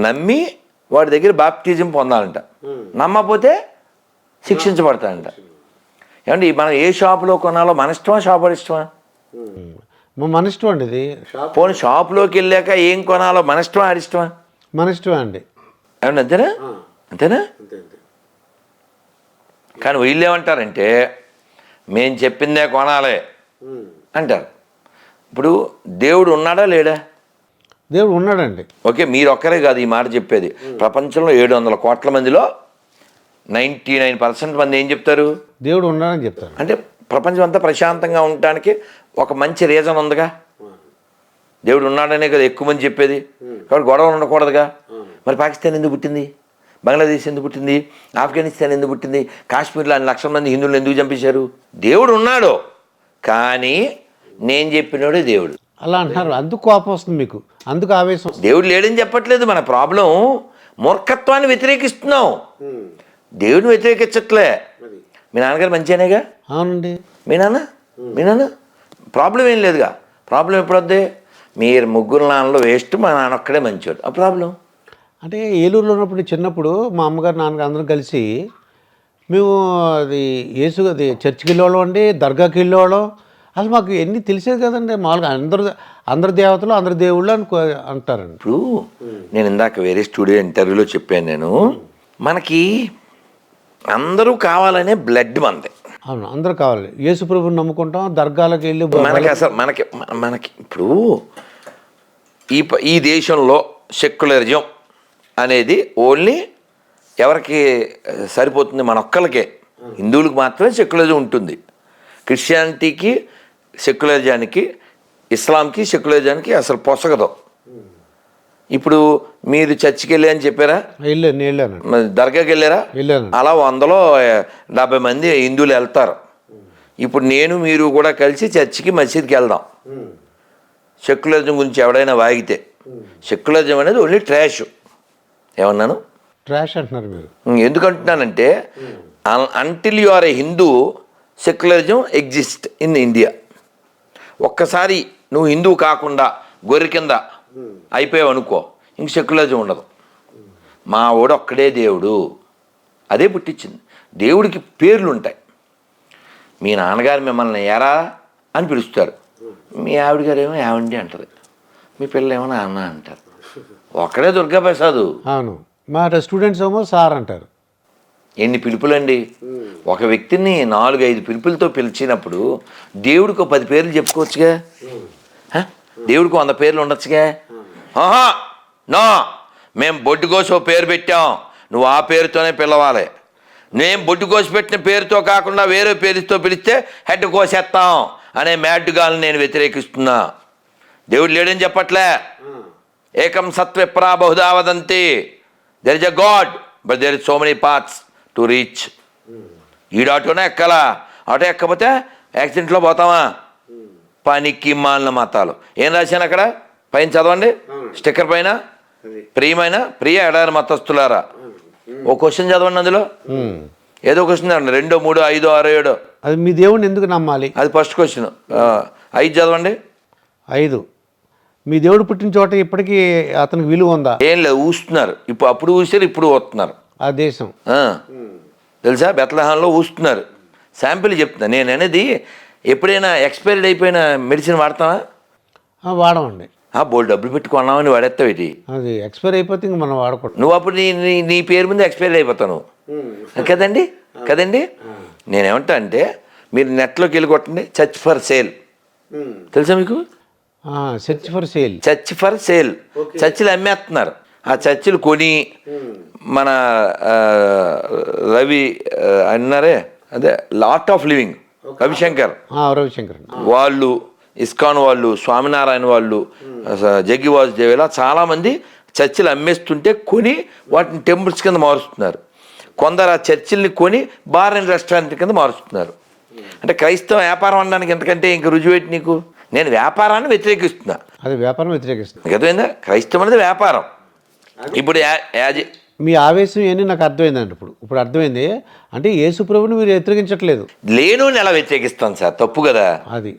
A: నమ్మి వాడి దగ్గర బాప్టిజం పొందాలంట, నమ్మకపోతే శిక్షించబడతాడంట. ఏమండి మనం ఏ షాపులో కొనాలో మన ఇష్టమా, షాప్ వాడి ఇష్టమా?
B: మన ఇష్టం అండి. ఇది
A: పోనీ షాపులోకి వెళ్ళాక ఏం కొనాలో మన ఇష్టమా, ఆడి ఇష్టమా?
B: మన ఇష్టమే అండి.
A: ఏమండి అంతేనా? అంతేనా? కానీ వీళ్ళు ఏమంటారంటే మేము చెప్పిందే కొనాలి అంటారు. ఇప్పుడు దేవుడు ఉన్నాడా లేడా?
B: దేవుడు ఉన్నాడండి.
A: ఓకే, మీరు ఒక్కరే కాదు ఈ మాట చెప్పేది. ప్రపంచంలో 700 కోట్ల మందిలో 99% మంది ఏం చెప్తారు?
B: దేవుడు ఉన్నాడని చెప్తారు.
A: అంటే ప్రపంచం అంతా ప్రశాంతంగా ఉండటానికి ఒక మంచి రీజన్ ఉందిగా. దేవుడు ఉన్నాడనే కదా ఎక్కువ మంది చెప్పేది. కాబట్టి గొడవలు ఉండకూడదుగా. మరి పాకిస్తాన్ ఎందుకు పుట్టింది? బంగ్లాదేశ్ ఎందుకు పుట్టింది? ఆఫ్ఘనిస్తాన్ ఎందుకు పుట్టింది? కాశ్మీర్లో 1 లక్షల మంది హిందువులు ఎందుకు చంపేశారు? దేవుడు ఉన్నాడు, కానీ నేను చెప్పినోడే దేవుడు
B: అలా అంటున్నారు. అందుకు కోపం వస్తుంది మీకు, అందుకు ఆవేశం.
A: దేవుడు లేడని చెప్పట్లేదు. మన ప్రాబ్లం మూర్ఖత్వాన్ని వ్యతిరేకిస్తున్నాం, దేవుడిని వ్యతిరేకించట్లే. మీ నాన్నగారు మంచిగానేగా?
B: అవునండి.
A: మీ నాన్న ప్రాబ్లం ఏం లేదుగా. ప్రాబ్లం ఎప్పుడొద్దే? మీరు ముగ్గురు నాన్నలో వేస్ట్, మా నాన్న ఒక్కడే మంచివాడు. ఆ ప్రాబ్లం
B: అంటే ఏలూరులో ఉన్నప్పుడు చిన్నప్పుడు మా అమ్మగారు నాన్నగారు అందరం కలిసి మేము అది అది చర్చికి వెళ్ళేవాళ్ళం అండి, దర్గాకి వెళ్ళేవాళ్ళం. అసలు మాకు ఎన్ని తెలిసేది కదండి. మామూలుగా అందరు దేవతలు, అందరు దేవుళ్ళు అంటారండి.
A: ఇప్పుడు నేను ఇందాక వేరే స్టూడియో ఇంటర్వ్యూలో చెప్పాను, నేను మనకి అందరూ కావాలనే బ్లడ్ మనది.
B: అవును, అందరూ కావాలి. యేసు ప్రభుని నమ్ముకుంటాం, దర్గాలకు వెళ్ళి
A: మనకి అసలు మనకి ఇప్పుడు ఈ దేశంలో సెక్యులరిజం అనేది ఓన్లీ ఎవరికి సరిపోతుంది? మన ఒక్కరికే. హిందువులకు మాత్రమే సెక్యులరిజం ఉంటుంది. క్రిస్టియానిటీకి సెక్యులరిజానికి, ఇస్లాంకి సెక్యులరిజానికి అసలు పొసగదు. ఇప్పుడు మీరు చర్చికి వెళ్ళి అని చెప్పారా?
B: వెళ్ళాను.
A: దర్గాకి వెళ్ళారా?
B: వెళ్ళాను.
A: అలా 100లో 70 మంది హిందువులు వెళ్తారు. ఇప్పుడు నేను మీరు కూడా కలిసి చర్చికి, మసీద్కి వెళ్దాం. సెక్యులరిజం గురించి ఎవడైనా వాగితే, సెక్యులరిజం అనేది ఓన్లీ ట్రాష్. ఏమన్నాను?
B: ట్రాష్ అంటున్నారు మీరు.
A: ఎందుకంటున్నానంటే until you are a Hindu, secularism exist in India. ఒక్కసారి నువ్వు హిందువు కాకుండా గొర్రె కింద అయిపోయావు అనుకో, ఇంక సెక్యులరిజం ఉండదు. మా వాడు ఒక్కడే దేవుడు, అదే పుట్టించింది. దేవుడికి పేర్లు ఉంటాయి. మీ నాన్నగారు మిమ్మల్ని ఎరా అని పిలుస్తారు, మీ ఆవిడ గారు ఏమో ఏమండి అంటారు, మీ పిల్లలు ఏమో నాన్న అంటారు. ఒక్కడే దుర్గాప్రసాదు.
B: అవును, మా స్టూడెంట్స్ ఏమో సార్ అంటారు.
A: ఎన్ని పిలుపులండి! ఒక వ్యక్తిని 4-5 పిలుపులతో పిలిచినప్పుడు దేవుడికి 10 పేర్లు చెప్పుకోవచ్చుగా. దేవుడికి 100 పేర్లు ఉండొచ్చుగా. ఆహా నో, మేము బొడ్డు కోసి పేరు పెట్టాం, నువ్వు ఆ పేరుతోనే పిలవాలి. నేను బొడ్డు కోసి పెట్టిన పేరుతో కాకుండా వేరే పేరుతో పిలిస్తే హెడ్ కోసేస్తాం అనే మ్యాడ్గాలను నేను వ్యతిరేకిస్తున్నా. దేవుడు లేడని చెప్పట్లే. ఏకం సత్విప్రా బహుధా వదంతి. There is a god, but there is so many paths to reach. ఈడు ఆటోనే ఎక్కాలా, ఆటో ఎక్కకపోతే యాక్సిడెంట్లో పోతామా? పనికి మాలిన మతాలు. ఏం రాశాను అక్కడ పైన చదవండి, స్టిక్కర్ పైన, ప్రియ ఎడారి మతస్థులారా. ఓ క్వశ్చన్ చదవండి, అందులో ఏదో క్వశ్చన్ చదవండి, 2, 3, 5, 6, 7.
B: అది మీ దేవుడిని ఎందుకు నమ్మాలి?
A: అది ఫస్ట్ క్వశ్చన్. 5 చదవండి.
B: 5, మీ దేవుడు పుట్టిన చోట ఇప్పటికీ అతనికి విలువ ఉందా?
A: ఏం లేదు, ఊస్తున్నారు. అప్పుడు ఊసారు, ఇప్పుడు వస్తున్నారు.
B: ఆ దేశం
A: తెలుసా, బెత్లెహేంలో ఊస్తున్నారు. శాంపిల్ చెప్తున్నా నేను అనేది. ఎప్పుడైనా ఎక్స్పైర్డ్ అయిపోయిన మెడిసిన్ వాడతావా?
B: వాడమండి.
A: బోల్డ్ డబ్బులు పెట్టి కొన్నామని వాడేస్తావు ఏంటి?
B: అది ఎక్స్పైర్ అయిపోతే ఇంక మనం వాడకూడదు.
A: నువ్వు అప్పుడు నీ పేరు ముందు ఎక్స్పైర్ అయిపోతావు కదండి కదండి. నేనేమంటా అంటే మీరు నెట్లోకి వెళ్ళి కొట్టండి, చర్చ్ ఫర్ సేల్ తెలుసా మీకు?
B: Search for sale.
A: Church for sale, చర్చిలు అమ్మేస్తున్నారు. ఆ చర్చిలు కొని మన రవి అన్నారే, అదే లాట్ ఆఫ్ లివింగ్ రవిశంకర్ వాళ్ళు, ఇస్కాన్ వాళ్ళు, స్వామినారాయణ వాళ్ళు, జగ్గి వాసుదేవిలా చాలామంది చర్చిలు అమ్మేస్తుంటే కొని వాటిని టెంపుల్స్ కింద మారుస్తున్నారు. కొందరు ఆ చర్చిల్ని కొని బార్ అండ్ రెస్టారెంట్ కింద మారుస్తున్నారు. అంటే క్రైస్తవ వ్యాపారం అనడానికి ఎంతకంటే ఇంక రుజువేటి నీకు? నేను వ్యాపారాన్ని వ్యతిరేకిస్తున్నా.
B: అది వ్యాపారం వ్యతిరేకిస్తున్నా.
A: అర్థమైందా? క్రైస్తవం అనేది వ్యాపారం. ఇప్పుడు
B: మీ ఆవేశం ఏంటి నాకు అర్థమైందండి. ఇప్పుడు అర్థమైంది. అంటే యేసు ప్రభుని మీరు వ్యతిరేకించట్లేదు.
A: లేను ఎలా వ్యతిరేకిస్తాను సార్? తప్పు కదా అది.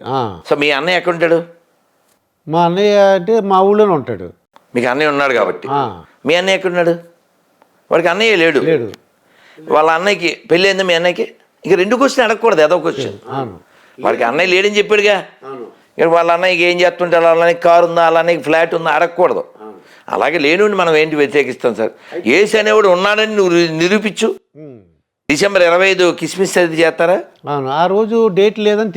A: సో మీ అన్నయ్య ఎక్కడ ఉంటాడు?
B: మా అన్నయ్య అంటే మా ఊళ్ళోనే ఉంటాడు.
A: మీకు అన్నయ్య ఉన్నాడు కాబట్టి. మీ అన్నయ్య ఎక్కడున్నాడు? వాడికి అన్నయ్య లేడు. వాళ్ళ అన్నయ్యకి పెళ్ళి అయిందా? మీ అన్నయ్యకి ఇక 2 క్వశ్చన్ అడగకూడదు, ఏదో క్వశ్చన్. వాడికి అన్నయ్య లేడని చెప్పాడుగా. ఇక వాళ్ళ అన్నయ్యకి ఏం చేస్తుంటే వాళ్ళ అన్నయ్యకి కారు ఉందా, వాళ్ళ అన్నయ్యకి ఫ్లాట్ ఉందా అడగకూడదు. అలాగే లేనుండి మనం ఏంటి వ్యతిరేకిస్తాం సార్? యేసు అనేవాడు ఉన్నాడని నువ్వు నిరూపించు. డిసెంబర్ 25 కిస్మిస్ అది చేస్తారా?
B: ఆ రోజు డేట్ లేదని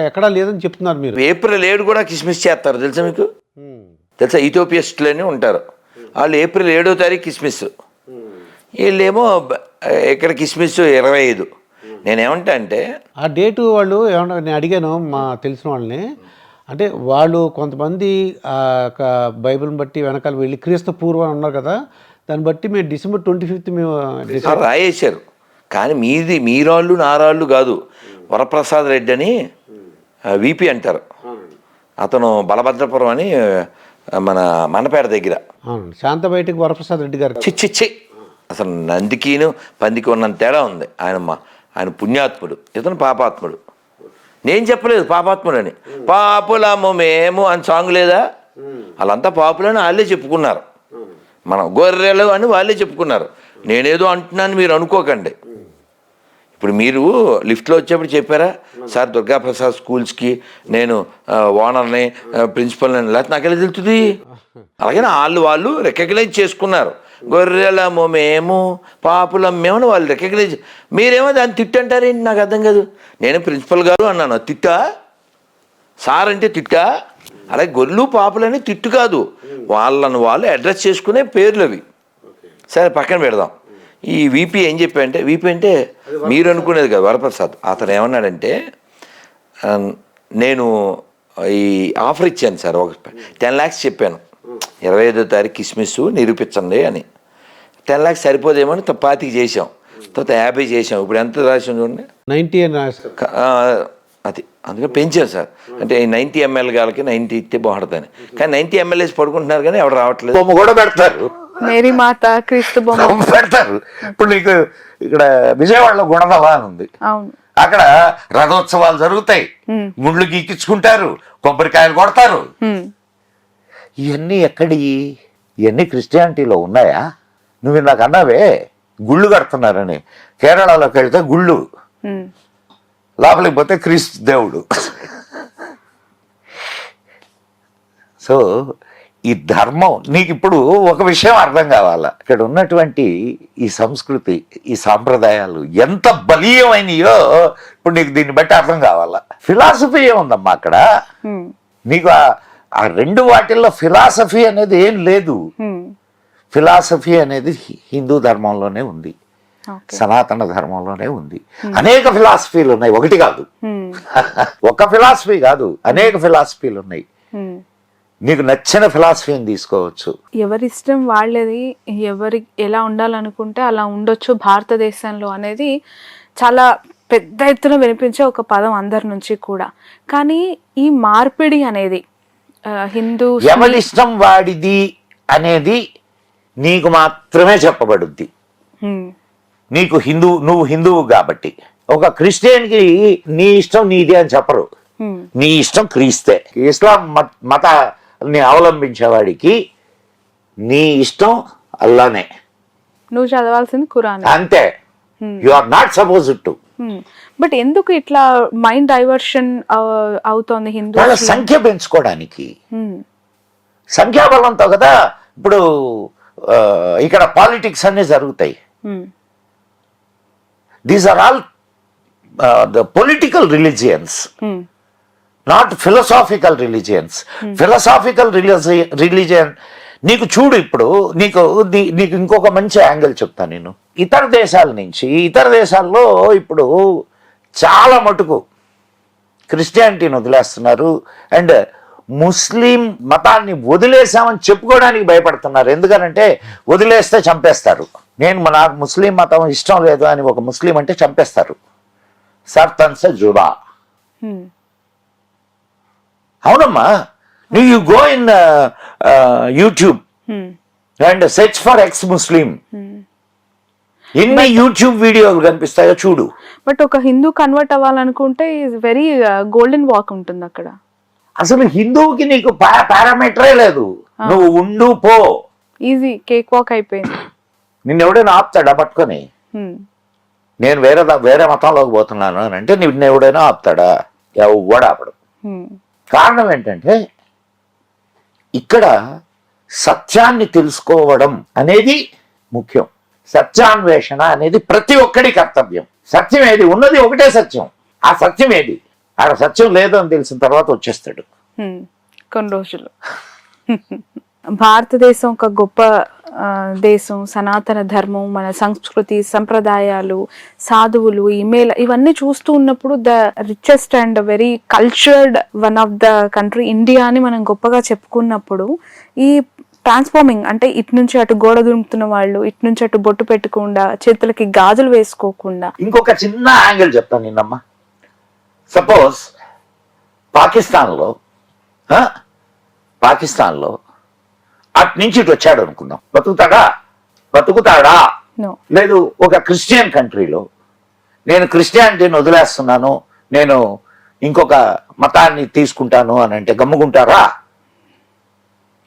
B: ఎక్కడా లేదని చెప్తున్నారు మీరు.
A: ఏప్రిల్ 7 కూడా కిస్మిస్ చేస్తారు తెలుసా మీకు? తెలుసా? ఇథియోపియస్టులని ఉంటారు వాళ్ళు. ఏప్రిల్ 7వ తారీఖు కిస్మిస్, వీళ్ళేమో ఇక్కడ కిస్మిస్ 25. నేనేమంటా అంటే
B: ఆ డేటు వాళ్ళు ఏమన్నా, నేను అడిగాను మా తెలిసిన వాళ్ళని, అంటే వాళ్ళు కొంతమంది బైబిల్ని బట్టి వెనకాల వెళ్ళి క్రీస్తు పూర్వం ఉన్నారు కదా, దాన్ని బట్టి మేము డిసెంబర్ 25 మేము
A: రాయేశారు. కానీ మీరాళ్ళు నారాళ్ళు కాదు. వరప్రసాద్ రెడ్డి అని విపి అంటారు, అతను బలభద్రపురం అని మన మనపేట దగ్గర.
B: శాంత బయటకు వరప్రసాద్ రెడ్డి గారు
A: చిచ్చి అసలు నందికిను పందికి ఉన్నంత తేడా ఉంది. ఆయన పుణ్యాత్ముడు, ఇతను పాపాత్ముడు. నేను చెప్పలేదు పాపాత్ముడు అని. పాపులము మేము అని సాంగ్ లేదా? వాళ్ళంతా పాపులని వాళ్ళే చెప్పుకున్నారు. మనం గొర్రెలు అని వాళ్ళే చెప్పుకున్నారు. నేనేదో అంటున్నాను మీరు అనుకోకండి. ఇప్పుడు మీరు లిఫ్ట్లో వచ్చేప్పుడు చెప్పారా సార్ దుర్గాప్రసాద్ స్కూల్స్కి నేను ఓనర్ని, ప్రిన్సిపల్ని, లేకపోతే నాకెలా తెలుస్తుంది? అలాగే వాళ్ళు రికగ్నైజ్ చేసుకున్నారు. గొర్రెలము మేము, పాపులం మేము వాళ్ళు రికగ్నైజ్. మీరేమో దాన్ని తిట్టంటారేంటి? నాకు అర్థం కాదు. నేను ప్రిన్సిపల్ గారు అన్నాను, తిట్టా? సార్ అంటే తిట్టా? అలాగే గొర్రెలు పాపులని తిట్టు కాదు, వాళ్ళను వాళ్ళు అడ్రస్ చేసుకునే పేర్లు అవి. సరే పక్కన పెడదాం. ఈ వీపీ ఏం చెప్పాడంటే, వీపీ అంటే మీరు అనుకునేది కదా వరప్రసాద్, అతను ఏమన్నాడంటే, నేను ఈ ఆఫర్ ఇచ్చాను సార్, ఒక 10 lakhs చెప్పాను, 25వ తారీఖు కిస్మిస్ నిరూపించండి అని. 10 lakhs సరిపోదేమో అని 25 చేసాం, తర్వాత 50 చేసాం. ఇప్పుడు ఎంత రాసాం చూడండి,
B: 90 అని.
A: అది అందుకని పెంచాం సార్. అంటే 90 ml గాలకి 90 ఇస్తే బాగుంటుందని. కానీ 90 ml వేసి పడుకుంటున్నారు కానీ ఎవరు రావట్లేదు.
C: బొమ్మ కూడా పెడతారు,
D: మేరీ మాత, క్రీస్తు బొమ్మ
C: పెడతారు. ఇప్పుడు నీకు ఇక్కడ విజయవాడలో గుణదల అని ఉంది, అక్కడ రథోత్సవాలు జరుగుతాయి, గుండ్లు గీకించుకుంటారు, కొబ్బరికాయలు కొడతారు. ఇవన్నీ ఇవన్నీ క్రిస్టియానిటీలో ఉన్నాయా? నువ్వు ఇందాక అన్నావే గుళ్ళు కడుతున్నారని. కేరళలోకి వెళ్తే గుళ్ళు, లోపలికి పోతే క్రీస్తు దేవుడు. సో ఈ ధర్మం నీకు ఇప్పుడు ఒక విషయం అర్థం కావాలా, ఇక్కడ ఉన్నటువంటి ఈ సంస్కృతి, ఈ సాంప్రదాయాలు ఎంత బలీయమైనయో ఇప్పుడు నీకు దీన్ని బట్టి అర్థం కావాలా. ఫిలాసఫీ ఏముందమ్మా అక్కడ? నీకు ఆ 2 వాటిల్లో ఫిలాసఫీ అనేది ఏం లేదు. ఫిలాసఫీ అనేది హిందూ ధర్మంలోనే ఉంది, సనాతన ధర్మంలోనే ఉంది. అనేక ఫిలాసఫీలు ఉన్నాయి, ఒకటి కాదు. ఒక ఫిలాసఫీ కాదు, అనేక ఫిలాసఫీలు ఉన్నాయి. నీకు నచ్చిన ఫిలాసఫీని తీసుకోవచ్చు.
D: ఎవరిష్టం వాళ్ళది, ఎవరి ఎలా ఉండాలనుకుంటే అలా ఉండొచ్చు భారతదేశంలో అనేది చాలా పెద్ద ఎత్తున వినిపించే ఒక పదం అందరి నుంచి కూడా. కానీ ఈ మార్పిడి అనేది హిందూ
C: ఎవరిష్టం వాడిది అనేది నీకు మాత్రమే చెప్పబడుద్ది. నీకు నువ్వు హిందువు కాబట్టి. ఒక క్రిస్టియన్కి నీ ఇష్టం నీది అని చెప్పరు, నీ ఇష్టం క్రీస్తే. ఇస్లాం మతాన్ని అవలంబించేవాడికి నీ ఇష్టం అల్లానే,
D: నువ్వు చదవాల్సింది ఖురాన్
C: అంతే. You are not suppose to.
D: But ఎందుకు ఇట్లా మైండ్ డైవర్షన్ అవుతోంది హిందూ
C: వాళ్ళ సంఖ్య పెంచుకోవడానికి, సంఖ్యాబలంతో కదా ఇప్పుడు ఇక్కడ పాలిటిక్స్ అన్ని జరుగుతాయి. These are all the political religions, not philosophical religions. Philosophical religion నీకు చూడు, ఇప్పుడు నీకు ఇంకొక మంచి యాంగిల్ చెప్తాను నేను. ఇతర దేశాల్లో ఇప్పుడు చాలా మటుకు క్రిస్టియానిటీని వదిలేస్తున్నారు అండ్ ముస్లిం మతాన్ని వదిలేసామని చెప్పుకోవడానికి భయపడుతున్నారు. ఎందుకనంటే వదిలేస్తే చంపేస్తారు. నాకు ముస్లిం మతం ఇష్టం లేదు అని ఒక ముస్లిం అంటే చంపేస్తారు. సర్తన్స జుబా. అవునమ్మా, you go in YouTube and search for X Muslim, ఎన్ని యూట్యూబ్ వీడియోలు కనిపిస్తాయో చూడు.
D: బట్ ఒక హిందూ కన్వర్ట్ అవ్వాలనుకుంటే వెరీ గోల్డెన్ వాక్ ఉంటుంది అక్కడ.
C: అసలు హిందువుకి నీకు పారామీటరే లేదు, నువ్వు ఉండు పో,
D: ఈజీ కేక్ వాక్ అయిపోయింది.
C: నిన్నెవడైనా ఆపుతాడా పట్టుకొని? నేను వేరే మతంలోకి పోతున్నాను అని అంటే నిన్నెవడైనా ఆపుతాడా? ఎవడు ఆపడు. కారణం ఏంటంటే ఇక్కడ సత్యాన్ని తెలుసుకోవడం అనేది ముఖ్యం. సత్యాన్వేషణ అనేది ప్రతి ఒక్కడి కర్తవ్యం. సత్యం ఏది ఉన్నది, ఒకటే సత్యం. ఆ సత్యం ఏది? ఆ సత్యం లేదు అని తెలిసిన తర్వాత వచ్చేస్తాడు
D: కొన్ని రోజులు. భారతదేశం ఒక గొప్ప దేశం, సనాతన ధర్మం, మన సంస్కృతి, సంప్రదాయాలు, సాధువులు, ఇవన్నీ చూస్తూ ఉన్నప్పుడు the richest and very cultured one of the country India అని మనం గొప్పగా చెప్పుకున్నప్పుడు, ఈ ట్రాన్స్ఫార్మింగ్ అంటే ఇటు నుంచి అటు గోడ దుంపుతున్న వాళ్ళు, ఇటు నుంచి అటు బొట్టు పెట్టకుండా, చేతులకి గాజులు వేసుకోకుండా.
C: ఇంకొక చిన్న యాంగిల్ చెప్తాను నిన్నమ్మా. సపోజ్ పాకిస్తాన్లో అటు నుంచి ఇటు వచ్చాడు అనుకుందాం, బతుకుతాడా? లేదు. ఒక క్రిస్టియన్ కంట్రీలో నేను క్రిస్టియానిటీని వదిలేస్తున్నాను, నేను ఇంకొక మతాన్ని తీసుకుంటాను అని అంటే గమ్ముకుంటారా?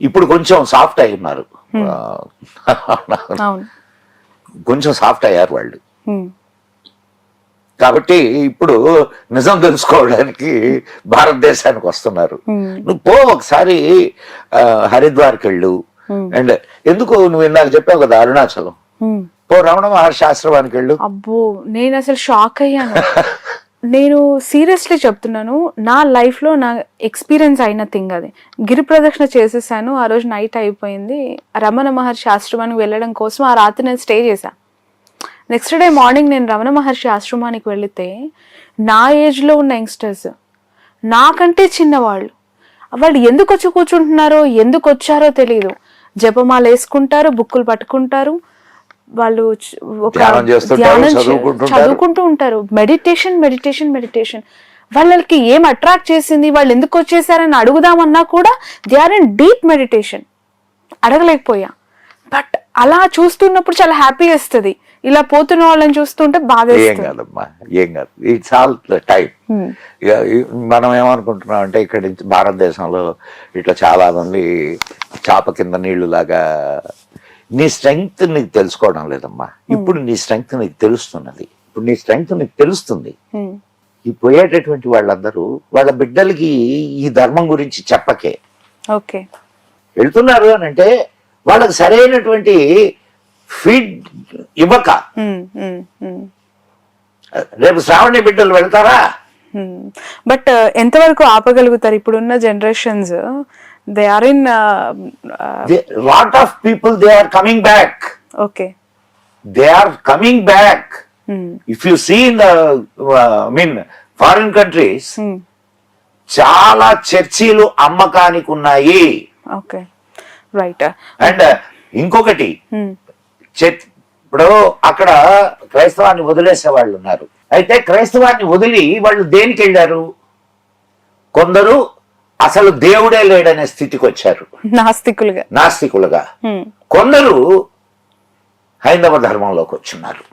C: ఇప్పుడు కొంచెం సాఫ్ట్ అయి ఉన్నారు, కొంచెం సాఫ్ట్ అయ్యారు వాళ్ళు. కాబట్టి ఇప్పుడు నిజం తెలుసుకోవడానికి భారతదేశానికి వస్తున్నారు. నువ్వు పో ఒకసారి హరిద్వార్కి వెళ్ళు. అండ్ ఎందుకు నువ్వు ఇందాక చెప్పావు కదా అరుణాచలం, పో రమణ మహర్షి ఆశ్రమానికి వెళ్ళు.
D: అబ్బో, నేను అసలు షాక్ అయ్యాను. నేను సీరియస్లీ చెప్తున్నాను, నా లైఫ్లో నా ఎక్స్పీరియన్స్ అయిన థింగ్ అది. గిరి ప్రదక్షిణ చేసేసాను, ఆ రోజు నైట్ అయిపోయింది. రమణ మహర్షి ఆశ్రమానికి వెళ్ళడం కోసం ఆ రాత్రి నేను స్టే చేశాను. నెక్స్ట్ డే మార్నింగ్ నేను రమణ మహర్షి ఆశ్రమానికి వెళితే నా ఏజ్లో ఉన్న యంగ్స్టర్స్, నాకంటే చిన్నవాళ్ళు, వాళ్ళు ఎందుకు వచ్చి కూర్చుంటున్నారో, ఎందుకు వచ్చారో తెలియదు. జపమాల వేసుకుంటారు, బుక్కులు పట్టుకుంటారు, వాళ్ళు ఒక ధ్యానం చదువుకుంటూ ఉంటారు. మెడిటేషన్. వాళ్ళకి ఏం అట్రాక్ట్ చేసింది, వాళ్ళు ఎందుకు వచ్చేసారని అడుగుదామన్నా కూడా they are in deep meditation. అడగలేకపోయా. బట్ అలా చూస్తున్నప్పుడు చాలా హ్యాపీ వేస్తుంది. ఇలా పోతున్న వాళ్ళని చూస్తుంటే బాధ.
C: ఏం కాదమ్మా, ఏం కాదు. It's all time. మనం ఏమనుకుంటున్నాం అంటే ఇక్కడ నుంచి భారతదేశంలో ఇట్లా చాలా మంది చాప కింద నీళ్లు లాగా. నీ స్ట్రెంగ్త్ నీకు తెలుసుకోవడం లేదమ్మా. ఇప్పుడు నీ స్ట్రెంగ్త్ నీకు తెలుస్తున్నది. ఇప్పుడు నీ స్ట్రెంగ్త్ నీకు తెలుస్తుంది. ఈ పోయేటటువంటి వాళ్ళందరూ వాళ్ళ బిడ్డలకి ఈ ధర్మం గురించి చెప్పకే వెళ్తున్నారు అని అంటే వాళ్ళకి సరైనటువంటి ఫీడ్ ఇవ్వక. రేపు శ్రావణి బిడ్డలు వెళ్తారా?
D: బట్ ఎంతవరకు ఆపగలుగుతారు ఇప్పుడున్న generations? They are in
C: lot of people, they are coming back. They are coming back. If you see in the foreign countries, చాలా చర్చీలు అమ్మకానికి ఉన్నాయి. అండ్ ఇంకొకటి, ఇప్పుడు అక్కడ క్రైస్తవాన్ని వదిలేసే వాళ్ళు ఉన్నారు. అయితే క్రైస్తవాన్ని వదిలి వాళ్ళు దేనికి వెళ్ళారు? కొందరు అసలు దేవుడే లేడనే స్థితికి వచ్చారు, నాస్తికులుగా. కొందరు హైందవ ధర్మంలోకి వచ్చున్నారు.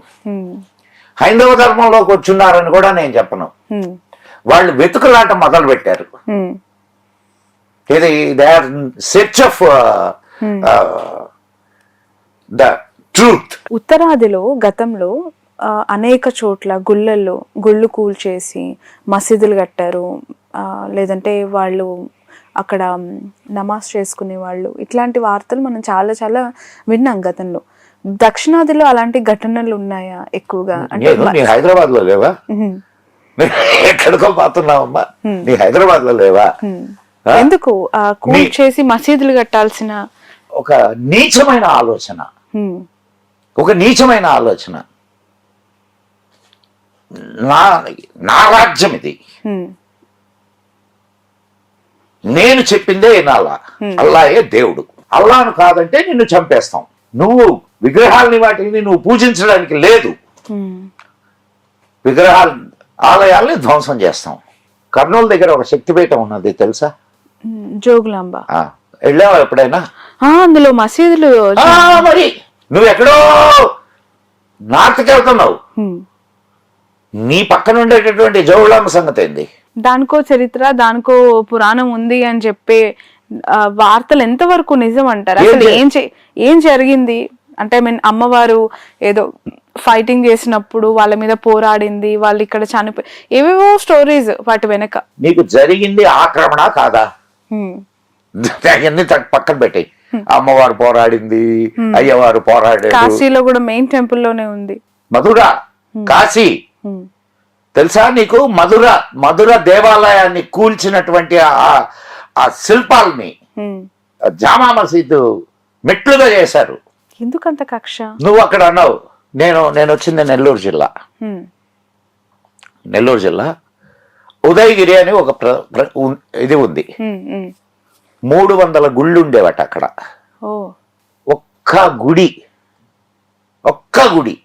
C: హైందవ ధర్మంలోకి వచ్చున్నారని కూడా నేను చెప్పను. వాళ్ళు వెతుకులాట మొదలు పెట్టారు. ఇది they are search of the truth.
D: ఉత్తరాదిలో గతంలో అనేక చోట్ల గుళ్ళు కూల్చేసి మసీదులు కట్టారు, లేదంటే వాళ్ళు అక్కడ నమాజ్ చేసుకునే వాళ్ళు, ఇట్లాంటి వార్తలు మనం చాలా చాలా విన్నాం గతంలో. దక్షిణాదిలో అలాంటి ఘటనలు ఉన్నాయా ఎక్కువగా? అంటే
C: నీ హైదరాబాద్ లో లేవా? ఎక్కడికో పోతున్నావమ్మా, నీ హైదరాబాద్ లో లేవా?
D: ఎందుకు కూల్చేసి మసీదులు కట్టాల్సిన
C: ఒక నీచమైన ఆలోచన, ఒక నీచమైన ఆలోచన. నా రాజ్యం ఇది, నేను చెప్పిందే వినాలా, అల్లాయే దేవుడు. అల్లాను కాదంటే నిన్ను చంపేస్తాం. నువ్వు విగ్రహాలని వాటిని నువ్వు పూజించడానికి లేదు, విగ్రహాలు ఆలయాల్ని ధ్వంసం చేస్తాం. కర్నూలు దగ్గర ఒక శక్తిపీఠం ఉన్నది తెలుసా?
D: జోగులాంబ.
C: వెళ్ళావా ఎప్పుడైనా?
D: అందులో మసీదులు.
C: మరి నువ్వు ఎక్కడో నార్త్కి వెళ్తున్నావు, నీ పక్కన ఉండేటటువంటి జోగులాంబ సంగతి ఏంది?
D: దానికో చరిత్ర, దానికో పురాణం ఉంది అని చెప్పే వార్తలు ఎంతవరకు నిజం అంటారు? అసలు ఏం జరిగింది అంటే, ఐ మీన్ అమ్మవారు ఏదో ఫైటింగ్ చేసినప్పుడు వాళ్ళ మీద పోరాడింది, వాళ్ళు ఇక్కడ చనిపోయి, ఏవేవో స్టోరీస్ వాటి వెనక.
C: నీకు జరిగింది ఆక్రమణ కాదా? అవన్నీ పక్కన పెట్టాయి. అమ్మవారు పోరాడింది, అయ్యవారు పోరాడారు.
D: కాశీలో కూడా మెయిన్ టెంపుల్ లోనే ఉంది.
C: మధుర, కాశీ తెలుసా నీకు? మధుర దేవాలయాన్ని కూల్చినటువంటి ఆ శిల్పాలని జామా మసీదు మెట్లుగా చేశారు.
D: ఎందుకంత కక్ష?
C: నువ్వు అక్కడ అన్నావు, నేను వచ్చింది నెల్లూరు జిల్లా ఉదయగిరి అని ఒక ఇది ఉంది. 300 గుళ్ళు ఉండేవట అక్కడ. ఒక్క గుడి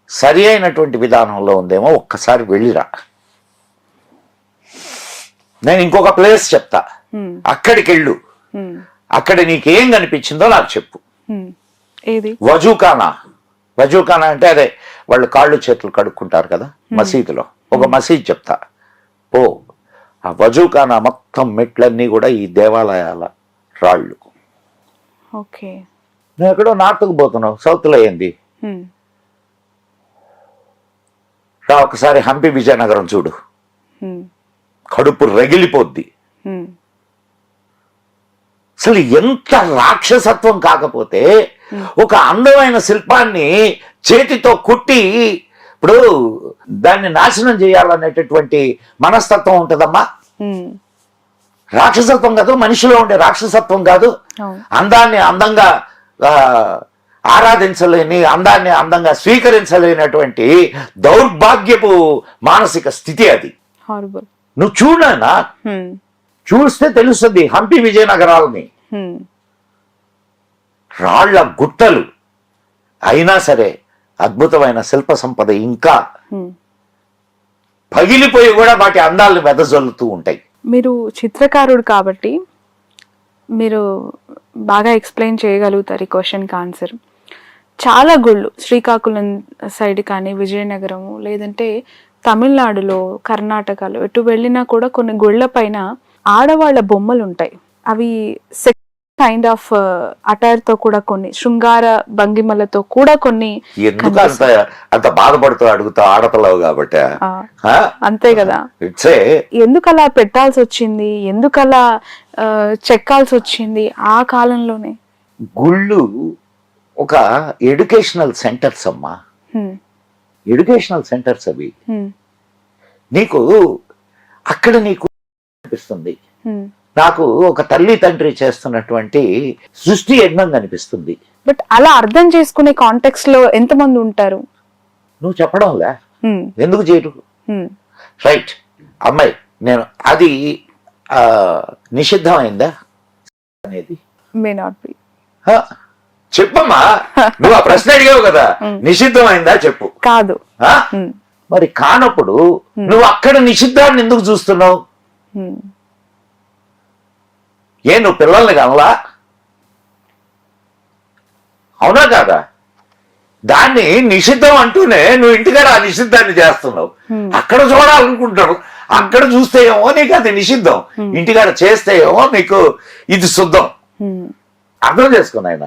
C: సరి అయినటువంటి విధానంలో ఉందేమో, ఒక్కసారి వెళ్ళిరా. నేను ఇంకొక ప్లేస్ చెప్తా, అక్కడికి వెళ్ళు. అక్కడ నీకేం కనిపించిందో నాకు చెప్పు. వజూఖానా అంటే అదే వాళ్ళు కాళ్ళు చేతులు కడుక్కుంటారు కదా మసీదులో. ఒక మసీద్ చెప్తా ఓ, ఆ వజూఖానా మొత్తం మెట్లన్నీ కూడా ఈ దేవాలయాల రాళ్ళు. నువ్వు ఎక్కడో నార్త్కు పోతున్నావు, సౌత్లో ఏంది? రా ఒకసారి హంపి విజయనగరం చూడు, కడుపు రగిలిపోద్ది. అసలు ఎంత రాక్షసత్వం కాకపోతే ఒక అందమైన శిల్పాన్ని చేతితో కుట్టి ఇప్పుడు దాన్ని నాశనం చేయాలనేటటువంటి మనస్తత్వం ఉంటుందమ్మా. రాక్షసత్వం కాదు, మనిషిలో ఉండే రాక్షసత్వం కాదు. అందాన్ని అందంగా ఆరాధించలేని, అందాన్ని అందంగా స్వీకరించలేనటువంటి దౌర్భాగ్యపు మానసిక స్థితి అది. నువ్వు చూడనా, చూస్తే తెలుస్తుంది హంపి విజయనగరాలని. రాళ్ల గుట్టలు అయినా సరే అద్భుతమైన శిల్ప సంపద ఇంకా పగిలిపోయి కూడా వాటి అందాలను వెదజల్లుతూ ఉంటాయి.
D: మీరు చిత్రకారుడు కాబట్టి మీరు బాగా ఎక్స్ప్లెయిన్ చేయగలుగుతారు ఈ క్వశ్చన్కి ఆన్సర్. చాలా గుళ్ళు శ్రీకాకుళం సైడ్ కానీ, విజయనగరము, లేదంటే తమిళనాడులో, కర్ణాటకలో ఎటు వెళ్ళినా కూడా కొన్ని గుళ్ళ పైన ఆడవాళ్ళ బొమ్మలు ఉంటాయి. అవి కైండ్ ఆఫ్ అటైర్ తో కూడా, కొన్ని శృంగార భంగిమలతో కూడా కొన్ని.
C: అంత బాధపడుతూ అడుగుతా ఆడపిల్లవు కాబట్టి
D: అంతే కదా. ఎందుకు అలా పెట్టాల్సి వచ్చింది, ఎందుకు అలా చెక్కాల్సి వచ్చింది ఆ కాలంలోనే?
C: గుళ్ళు ఒక ఎడ్యుకేషనల్ సెంటర్స్ అమ్మా, ఎడ్యుకేషనల్ సెంటర్స్ అవి. నీకు అక్కడ నీకు అనిపిస్తుంది, నాకు ఒక తల్లి తండ్రి చేస్తున్నటువంటి సృష్టి యజ్ఞం కనిపిస్తుంది.
D: బట్ అలా అర్థం చేసుకునే కాంటెక్స్ట్ లో ఎంతమంది ఉంటారు?
C: నువ్వు చెప్పడంలే, ఎందుకు చేయరు? రైట్ అమ్మాయి, నేను అది నిషిద్ధమైందా అనేది
D: మే నాట్ బి.
C: చెప్పమ్మా, నువ్వు ఆ ప్రశ్న అడిగావు కదా, నిషిద్ధమైందా చెప్పు.
D: కాదు.
C: మరి కానప్పుడు నువ్వు అక్కడ నిషిద్ధాన్ని ఎందుకు చూస్తున్నావు? నువ్వు పిల్లల్ని కనలా? అవునా కాదా? దాన్ని నిషిద్ధం అంటూనే నువ్వు ఇంటికాడ ఆ నిషిద్ధాన్ని చేస్తున్నావు. అక్కడ చూడాలనుకుంటాడు, అక్కడ చూస్తే ఏమో నీకు అది నిషిద్ధం, ఇంటికాడ చేస్తే ఏమో నీకు ఇది శుద్ధం. అర్థం చేసుకుని ఆయన.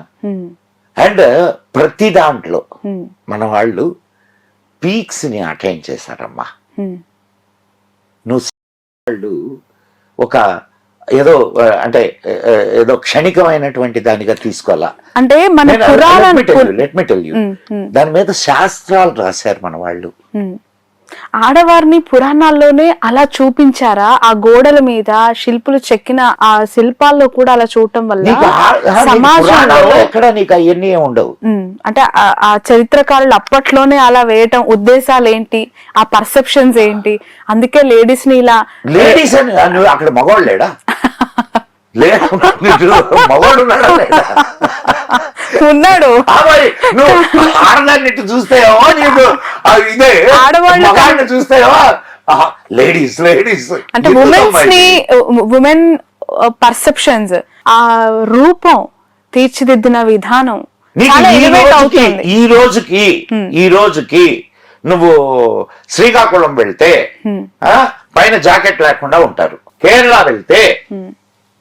C: అండ్ ప్రతి దాంట్లో మన వాళ్ళు పీక్స్ని అటైన్ చేశారమ్మా.
D: హ్మ్.
C: నువ్వు వాళ్ళు ఒక ఏదో అంటే ఏదో క్షణికమైనటువంటి దానిగా తీసుకోవాలా.
D: అంటే మన
C: లెట్ మీ టెల్ యూ, దాని మీద శాస్త్రాలు రాశారు మన వాళ్ళు.
D: ఆడవారిని పురాణాల్లోనే అలా చూపించారా? ఆ గోడల మీద శిల్పులు చెక్కిన ఆ శిల్పాల్లో కూడా అలా చూడటం వల్ల సమాజంలో
C: ఎక్కడ నీకు అవన్నీ ఉండవు.
D: అంటే ఆ చరిత్రకారులు అప్పట్లోనే అలా వేయటం ఉద్దేశాలు ఏంటి, ఆ పర్సెప్షన్స్ ఏంటి? అందుకే లేడీస్ ని ఇలా
C: లేడీస్ అని నువ్వు అక్కడ మగవాళ్ళు లేడా? లేదు, మగవాడు ఉన్నాడా లేదా?
D: ఉన్నాడు.
C: నువ్వు ఆడదాన్ని చూస్తావో నీకు ఇదే, మగాడిని చూస్తావో లేడీస్ లేడీస్
D: అంటే ఉమెన్ పర్సెప్షన్స్, ఆ రూపం తీర్చిదిద్దిన విధానం చాలా ఎలివేట్ అవుతుంది.
C: ఈ రోజుకి నువ్వు శ్రీకాకుళం వెళ్తే పైన జాకెట్ లేకుండా ఉంటారు. కేరళ వెళ్తే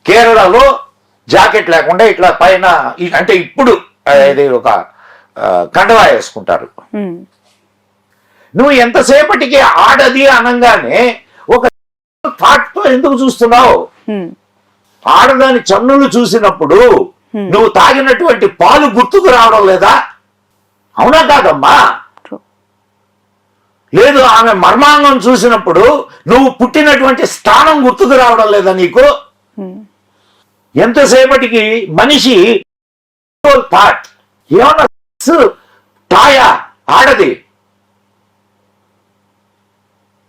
C: కేరళలో జాకెట్ లేకుండా ఇట్లా పైన అంటే ఇప్పుడు ఇది ఒక కండవా వేసుకుంటారు. నువ్వు ఎంతసేపటికి ఆడది అనగానే ఒక థాట్ తో ఎందుకు చూస్తున్నావు? ఆడదాని చన్నులు చూసినప్పుడు నువ్వు తాగినటువంటి పాలు గుర్తుకు రావడం లేదా? అవునా కాదమ్మా? లేదు, ఆమె మర్మాంగం చూసినప్పుడు నువ్వు పుట్టినటువంటి స్థానం గుర్తుకు రావడం లేదా నీకు? ఎంతసేపటికి మనిషి థాట్ ఏమన్నా తాయా ఆడది?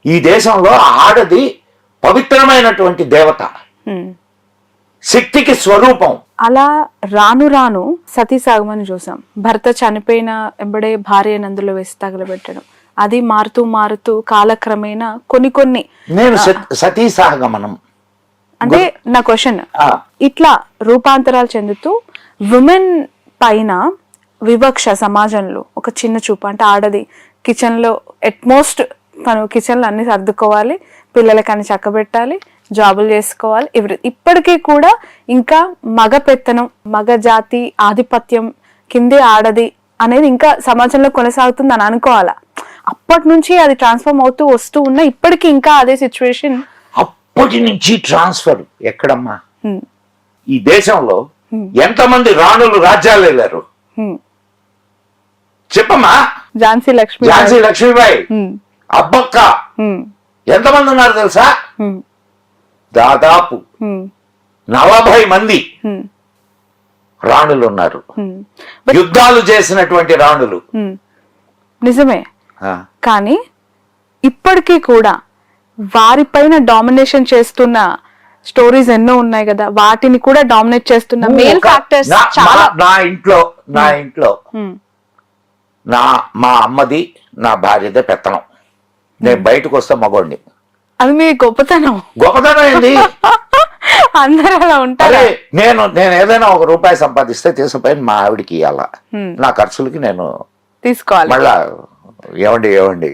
C: ఈ దేశంలో ఆడది పవిత్రమైనటువంటి దేవత, శక్తికి స్వరూపం.
D: అలా రాను రాను సతీ సాగమని చూసాం. భర్త చనిపోయిన ఎంబడే భార్య నందులో వేసి తగలబెట్టడం, అది మారుతూ మారుతూ కాలక్రమేణా కొన్ని
C: నేను సతీ సాగమనం
D: అంటే నా క్వశ్చన్, ఇట్లా రూపాంతరాలు చెందుతూ విమెన్ పైన వివక్ష సమాజంలో ఒక చిన్న చూపు. అంటే ఆడది కిచెన్ లో అట్మోస్ట్ తను కిచెన్ లో అన్ని సర్దుకోవాలి, పిల్లలకి అన్ని చక్కబెట్టాలి, జాబులు చేసుకోవాలి. ఇప్పటికీ కూడా ఇంకా మగ పెత్తనం, మగ జాతి ఆధిపత్యం కిందే ఆడది అనేది ఇంకా సమాజంలో కొనసాగుతుంది అని అనుకోవాలా? అప్పటి నుంచి అది ట్రాన్స్ఫార్మ్ అవుతూ వస్తూ ఉన్నా ఇప్పటికీ ఇంకా అదే సిచ్యువేషన్.
C: అప్పటి నుంచి ట్రాన్స్ఫర్ ఎక్కడమ్మా? ఈ దేశంలో ఎంతమంది రాణులు రాజ్యాలు వెళ్ళారు చెప్పమ్మా?
D: ఝాన్సీ
C: లక్ష్మీబాయి, అబ్బక్క, ఎంతమంది ఉన్నారు తెలుసా? దాదాపు 40 మంది రాణులు ఉన్నారు, యుద్ధాలు చేసినటువంటి రాణులు.
D: నిజమే, కానీ ఇప్పటికీ కూడా వారిపైన డామినేషన్ చేస్తున్న స్టోరీస్ ఎన్నో ఉన్నాయి కదా, వాటిని కూడా డామినేట్ చేస్తున్న మేల్ ఫ్యాక్టర్స్ చాలా.
C: నా ఇంట్లో మా అమ్మది నా భార్యదే పెత్తనం. నేను బయటకు వస్తే మగోడిని.
D: అది మీ గొప్పతనం
C: ఏంది?
D: అందరూ అలా ఉంటారు.
C: నేను ఏదైనా ₹1 సంపాదిస్తే తీసుకుపోయి మా ఆవిడికి ఇవ్వాలా, నా ఖర్చులకి నేను
D: తీసుకోవాలి.
C: మళ్ళా ఏమండి